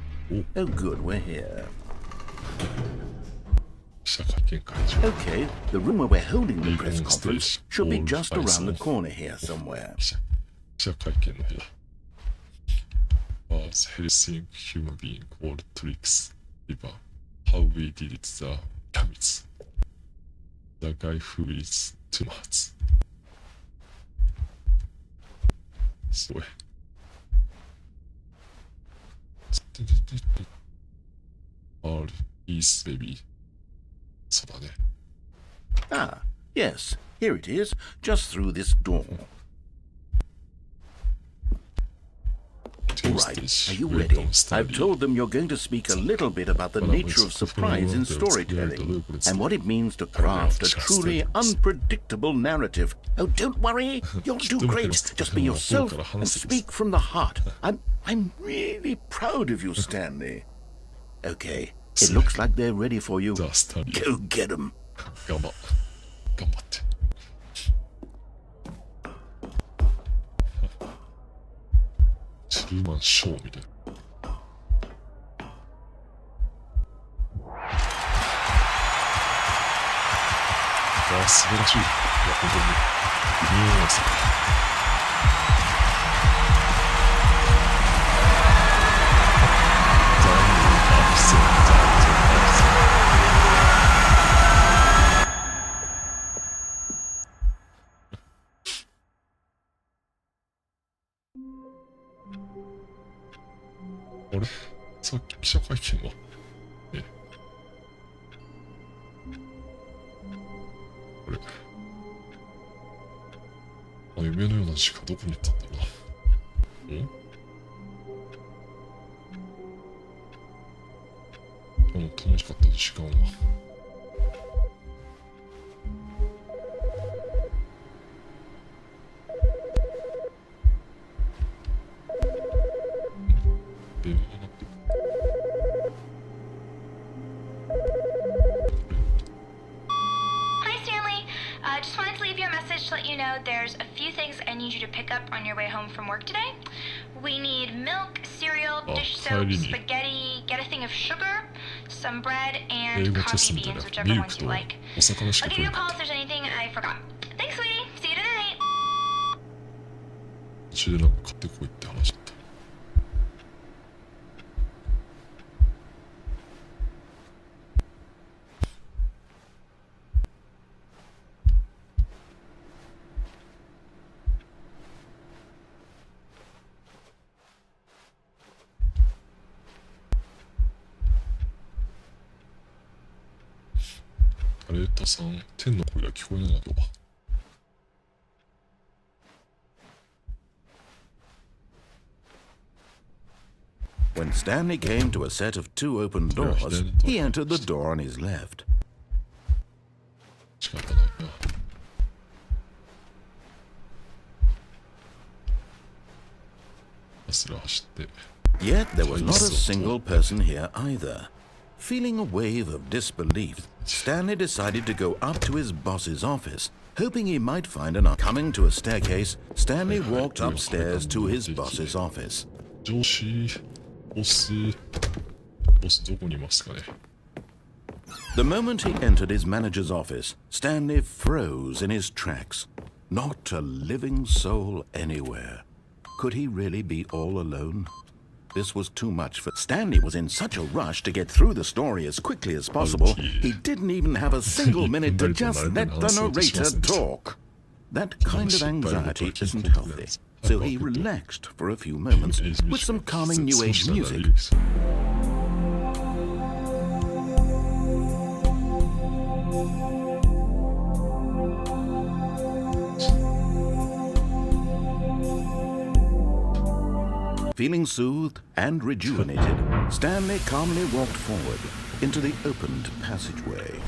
C: Oh, good, we're here.
A: 記者会見会場。
C: Okay, the room where we're holding the press conference should be just around the corner here somewhere.
A: 記者会見の部屋。Was Helsing human being called tricks river how we did it the pyramids the guy who is too much すごい。R is baby そうだね。
C: Ah, yes, here it is, just through this door. All right, are you ready? I've told them you're going to speak a little bit about the nature of surprise in storytelling and what it means to craft a truly unpredictable narrative. Oh, don't worry, you'll do great. Just be yourself and speak from the heart. I'm really proud of you, Stanley. Okay, it looks like they're ready for you.
A: ザ・スタンリー
C: Go get them.
A: 頑張って。ツーマンショーみたいな。ああ、素晴らしい。いや、本当に。見えますね。あれさっき記者会見はこれ夢のような時間どこに行ったんだろうな。楽しかった時間は。電話が鳴ってる。
D: Hi, Stanley. Just wanted to leave you a message to let you know there's a few things I need you to pick up on your way home from work today. We need milk, cereal, dish soap, spaghetti, get a thing of sugar, some bread,
A: 英
D: and
A: 語テ
D: coffee
A: ストみたい
D: beans,
A: な。
D: whichever
A: ミル
D: ones
A: ク
D: you
A: と
D: like.
A: お魚しか
D: I'll
A: く
D: give
A: れ
D: you a
A: なか
D: call
A: っ
D: if there's anything I forgot. Thanks, sweetie. See you tonight.
A: た。途中でなんか買ってこいって話だった。ナレーターさん、天の声が聞こえないなとか。
C: When Stanley came to a set of two open doors, he entered the door on his left.
A: 仕方ないな。ひたすら走って。
C: Yet there was not a single person here either. Feeling a wave of disbelief, Stanley decided to go up to his boss's office, hoping he might find an coming to a staircase. Stanley walked upstairs to his boss's office.
A: 上司、ボスどこにいますかね。
C: The moment he entered his manager's office, Stanley froze in his tracks. Not a living soul anywhere. Could he really be all alone? This was too much for Stanley. Was in such a rush to get through the story as quickly as possible, he didn't even have a single minute to just let the narrator talk. That kind of anxiety isn't healthy, so he relaxed for a few moments with some calming new age music. Feeling soothed and rejuvenated, Stanley calmly walked forward into the opened passageway.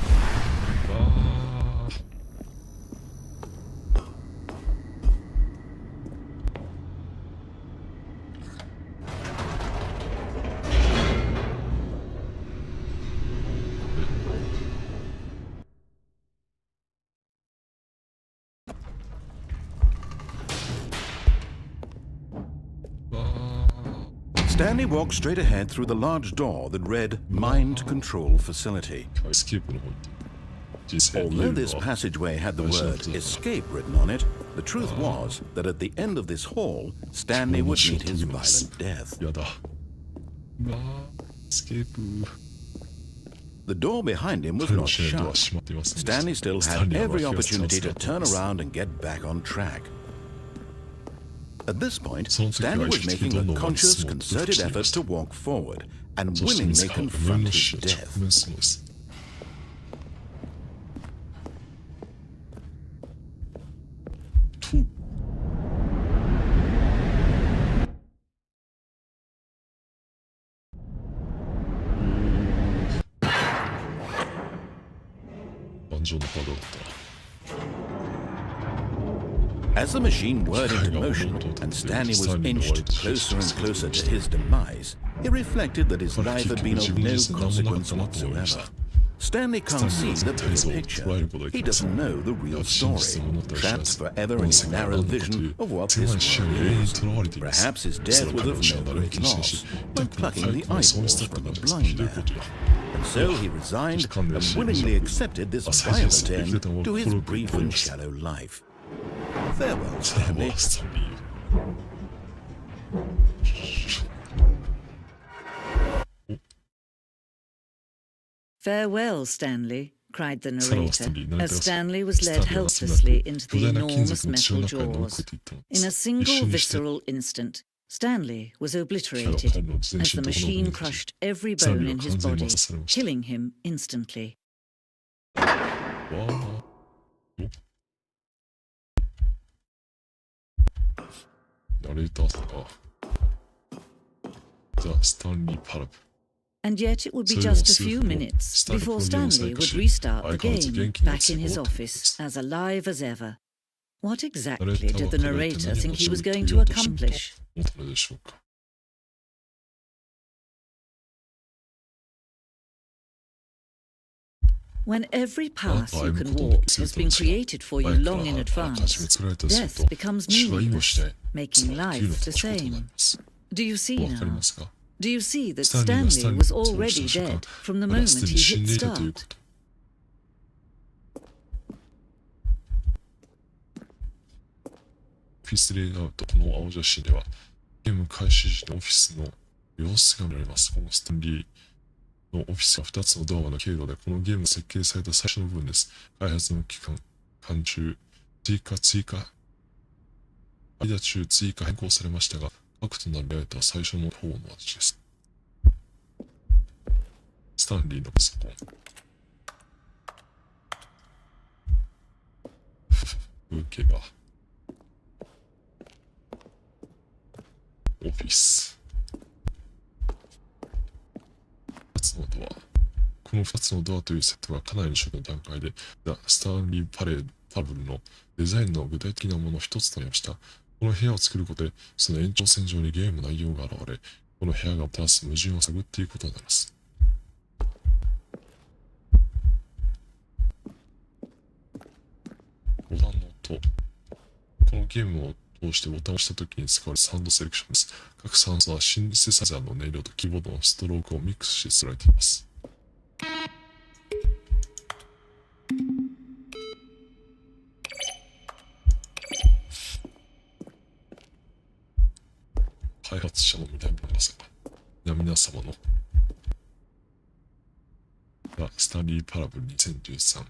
C: Stanley walked straight ahead through the large door that read Mind Control Facility.
A: エスケープの方に人生に
C: Although
A: 言
C: this
A: うのは
C: passageway had the word escape written on it, the truth was that at the end of this hall, Stanley would meet his violent death.
A: やだ。うわー、エスケープ。
C: The door behind him was
A: 彼の
C: not
A: 試練ドア
C: shut.
A: 閉まっていますね。
C: Stanley still
A: スタ
C: had
A: ンリーは
C: every
A: 気がつかな
C: opportunity
A: か
C: to
A: った
C: turn
A: です
C: around and get back on track. At this point,
A: その時は
C: Stanley was
A: 意識
C: making
A: どん
C: a
A: どん前に
C: conscious,
A: 進もうと
C: concerted
A: していま
C: effort
A: した
C: to walk forward and
A: そしてい
C: willingly
A: つか自分
C: confront
A: の
C: his
A: 死を
C: death.
A: 直面するのです。と盤上のカードだった。
C: As the machine whirred into motion and Stanley was inched closer and closer to his demise, he reflected that his life had been of no consequence whatsoever. Stanley can't see the bigger picture. He doesn't know the real story, trapped forever in his narrow vision of what this world is. Perhaps his death was of no great loss when plucking the eyeballs from a blind man. And so he resigned and willingly accepted this violent end to his brief and shallow life. Farewell, Stanley.
A: スタンリー。
E: Farewell, Stanley, cried the
A: さらば
E: narrator,
A: スタンリー、何
E: as
A: か
E: Stanley was
A: ス
E: led
A: タンリーはその
E: helplessly into
A: 巨
E: the
A: 大な金
E: enormous
A: 属の血の
E: metal
A: 中に乗る
E: jaws.
A: こと言ったので
E: In
A: す。
E: a
A: 一
E: single
A: 瞬にして
E: visceral instant, Stanley was
A: 彼は
E: obliterated
A: 彼の全
E: as
A: 身
E: the
A: と骨を
E: machine
A: 抜き
E: crushed every
A: スタン
E: bone
A: リー
E: in
A: は
E: his
A: 完全に
E: body,
A: 抹殺されました。
E: killing him instantly.
A: わあ。ナレーターとか。ザ・スタンリー・パラブ。
E: And yet it would be
A: それでも
E: just a
A: 数
E: few
A: 分後、
E: minutes
A: スタンリー
E: before
A: このゲームを再
E: Stanley
A: 開
E: would
A: し、
E: restart
A: 相
E: the
A: 変わらず
E: game
A: 元気に
E: back in his
A: 戻っていま
E: office
A: す。
E: as alive as ever. What
A: ナレ
E: exactly
A: ーター
E: did
A: は
E: the
A: これで
E: narrator
A: 何
E: think
A: を
E: he
A: 喋
E: was
A: って
E: going
A: い
E: to
A: ようとしていると
E: accomplish?
A: 思ったのでしょうか。
E: When every
A: あな
E: path
A: たは
E: you
A: 歩む
E: can
A: ことを
E: walk
A: 決意
E: has
A: す
E: been
A: ると
E: created for you
A: 前から
E: long in
A: あらかじめ
E: advance,
A: 作られたりする
E: death
A: と
E: becomes
A: 死は意をし
E: meaningless,
A: て
E: making
A: 生き
E: life
A: るのと
E: the
A: 仕事になり
E: same.
A: ます。
E: Do you see
A: わかり
E: now?
A: ますか？
E: Do you see that
A: スタンリーが
E: Stanley
A: スタンリー
E: was
A: を通し
E: already
A: た瞬間、
E: dead from the
A: 彼は
E: moment
A: すでに
E: he
A: 死ん
E: hit
A: でいたという
E: start?
A: こと。オフィスレイアウト、この青写真では、ゲーム開始時のオフィスの様子が見られます。このスタンリーのオフィスが2つのドアの経路で、このゲームが設計された最初の部分です。開発の期間中、間中追加変更されましたが、核となりられた最初の方の味です。スタンリーのパソコン。風景が。オフィス。2つのドア。この2つのドアというセットがかなりの初期の段階で、スタンリー・パブルのデザインの具体的なものを一つとなりました。この部屋を作ることで、その延長線上にゲーム内容が現れ、この部屋がもたらす矛盾を探っていくことになります。ボタンの音。このゲームを通してボタンを押したときに使われるサウンドセレクションです。各サウンドはシンセサイザーの音色とキーボードのストロークをミックスして作られています。開発者の皆様のスタンリー・パラブル2013。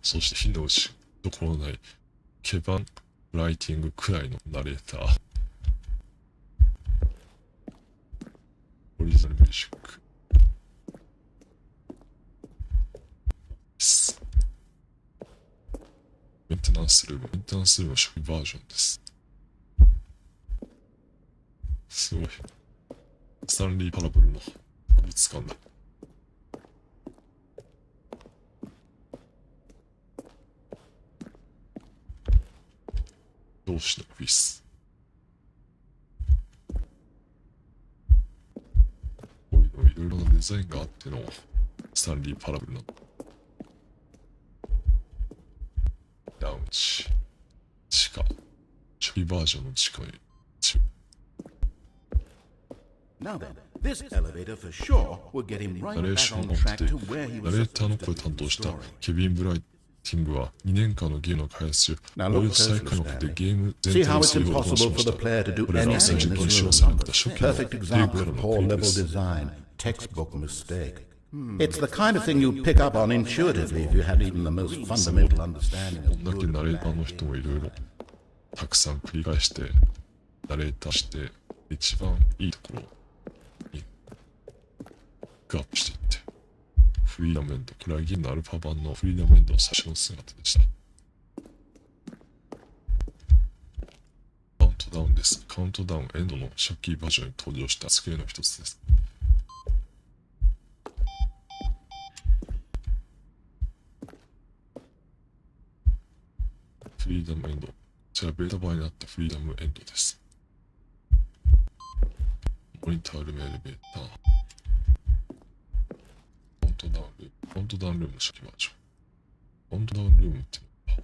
A: そして火の打ちどころないケバンライティングくらいのナレーター。オリジナルミュージック。メンテナンスルームの初期バージョンです。すごい。スタンリー・パラブルの博物館だ。上司のオフィス。こういうのいろいろなデザインがあってのスタンリー・パラブルのラウンジ。地下。初期バージョンの地下に。
C: Now then, this elevator for sure will get him
A: ナ
C: right
A: レー
C: back
A: ション
C: on
A: を
C: track
A: 追って
C: to where he
A: ナ
C: was
A: レーターの
C: supposed
A: 声を
C: to
A: 担
C: be
A: 当
C: with
A: し
C: the
A: た
C: story.
A: ケビン・ブライティングは2年間のゲームの開発中、
C: Now
A: お
C: look
A: よそ再
C: closely,
A: 開ので
C: Stanley.
A: ゲーム
C: See
A: 全体
C: how
A: の
C: it's
A: 制御を行
C: impossible
A: しま
C: for
A: し
C: the
A: た。
C: player to do
A: これらは
C: anything
A: 最
C: in
A: 初
C: this
A: に使
C: room
A: 用され
C: on
A: た
C: the
A: 初期
C: perfect
A: のゲー
C: example
A: ム
C: of
A: の
C: poor
A: コード
C: level
A: です。
C: design, textbook mistake. It's the kind of thing you pick up on intuitively if you had even the most fundamental understanding
A: こ
C: of
A: んだけ
C: good
A: ナ
C: and
A: レーターの
C: bad.
A: 人もいろいろたくさん繰り返してナレーターして一番いいところにグアップしていってフリーダムエンド、これはゲームのアルファ版のフリーダムエンドの最初の姿でした。カウントダウンです。カウントダウンエンドの初期バージョンに登場した机の一つです。フリーダムエンド。こちらベータ版になったフリーダムエンドです。モニタールームエレベーター。カウントダウンルーム。カウントダウンルームの初期バージョン。カウントダウンルームっていうのは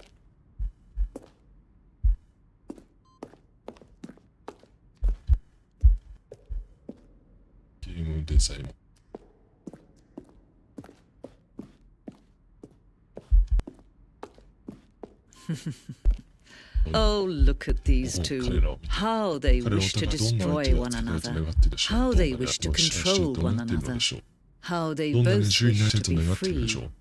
A: ゲームデザインも。
E: Oh, look at these
A: 彼
E: two.
A: らを見て
E: How they
A: 彼らは
E: wish
A: お
E: to
A: 互いどんな
E: destroy
A: 相手
E: one
A: が使い
E: another.
A: 願っているでしょう。
E: How
A: どんな
E: they
A: に
E: wish to
A: 圧倒し
E: control
A: と
E: one
A: なっているの
E: another.
A: でしょう。
E: How they
A: どんなに
E: both
A: 自由になり
E: wish
A: たい
E: to
A: と
E: be
A: 願っているでし
E: free.
A: ょう。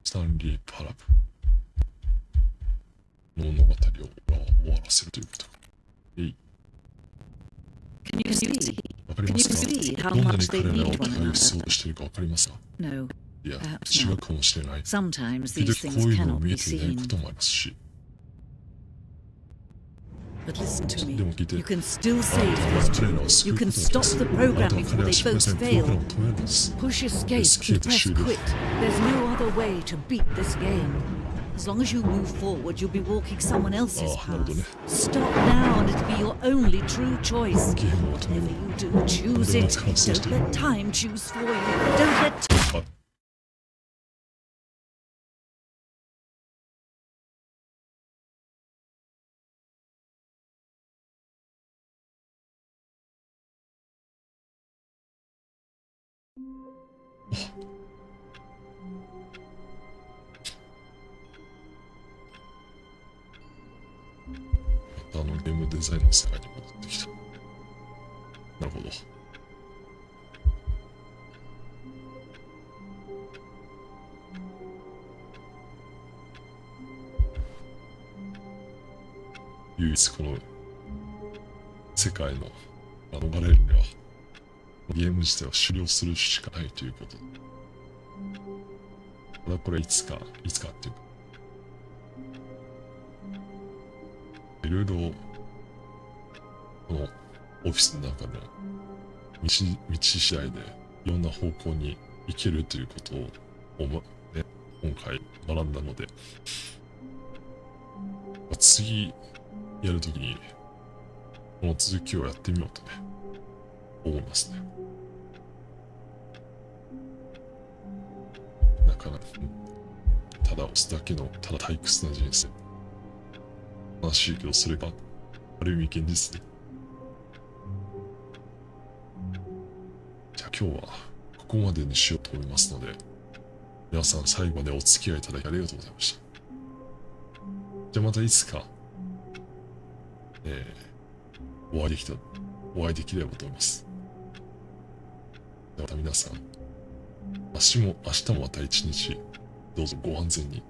A: スタンリー・パラブ。物語を終わらせるということか。
E: Can you see?
A: わかりますか？
E: Can you see how
A: どんなに
E: much they
A: 彼らを
E: need one
A: 対応し
E: another?
A: ようとしているかわかりますか？
E: No.
A: いや、
E: Perhaps
A: 違う
E: not.
A: かもしれない。
E: Sometimes
A: 時
E: these
A: 々こ
E: things
A: ういうのを
E: cannot
A: 見
E: be
A: えていないこ
E: seen.
A: ともありますし。
E: But listen to
A: でも
E: me.
A: 聞いて、
E: You can still
A: 彼
E: save those
A: らを
E: two.
A: 救
E: You
A: うこと
E: can
A: もできま
E: stop
A: す。
E: the
A: あ
E: program
A: とは
E: before
A: 彼らは
E: they
A: 知りま
E: both
A: せん。プログラム
E: fail.
A: を止めるんです。
E: Push escape
A: Escape
E: and press
A: should be-
E: quit. There's no other way to beat this game. As long as you move forward, you'll be walking someone else's
A: ああ、なるほどね。
E: path. Stop now and it'll be your only true choice.
A: ゲームを止め
E: Whatever
A: る。
E: you do, choose it. Don't let time choose for you. Don't let
A: あ、またゲームデザインの世界に戻ってきた。なるほど。唯一この世界の逃れるにはゲーム自体は終了するしかないということ。これはいつかっていうか、いろいろこのオフィスの中の道次第でいろんな方向に行けるということを、今回学んだので、次やるときにこの続きをやってみようとね思いますね。なかなかただ押すだけのただ退屈な人生、悲しいけどそれがある意味現実で。じゃあ今日はここまでにしようと思いますので、皆さん最後までお付き合いいただきありがとうございました。じゃあまたいつかお会いできればと思います。また皆さん、明日もまた一日、どうぞご安全に。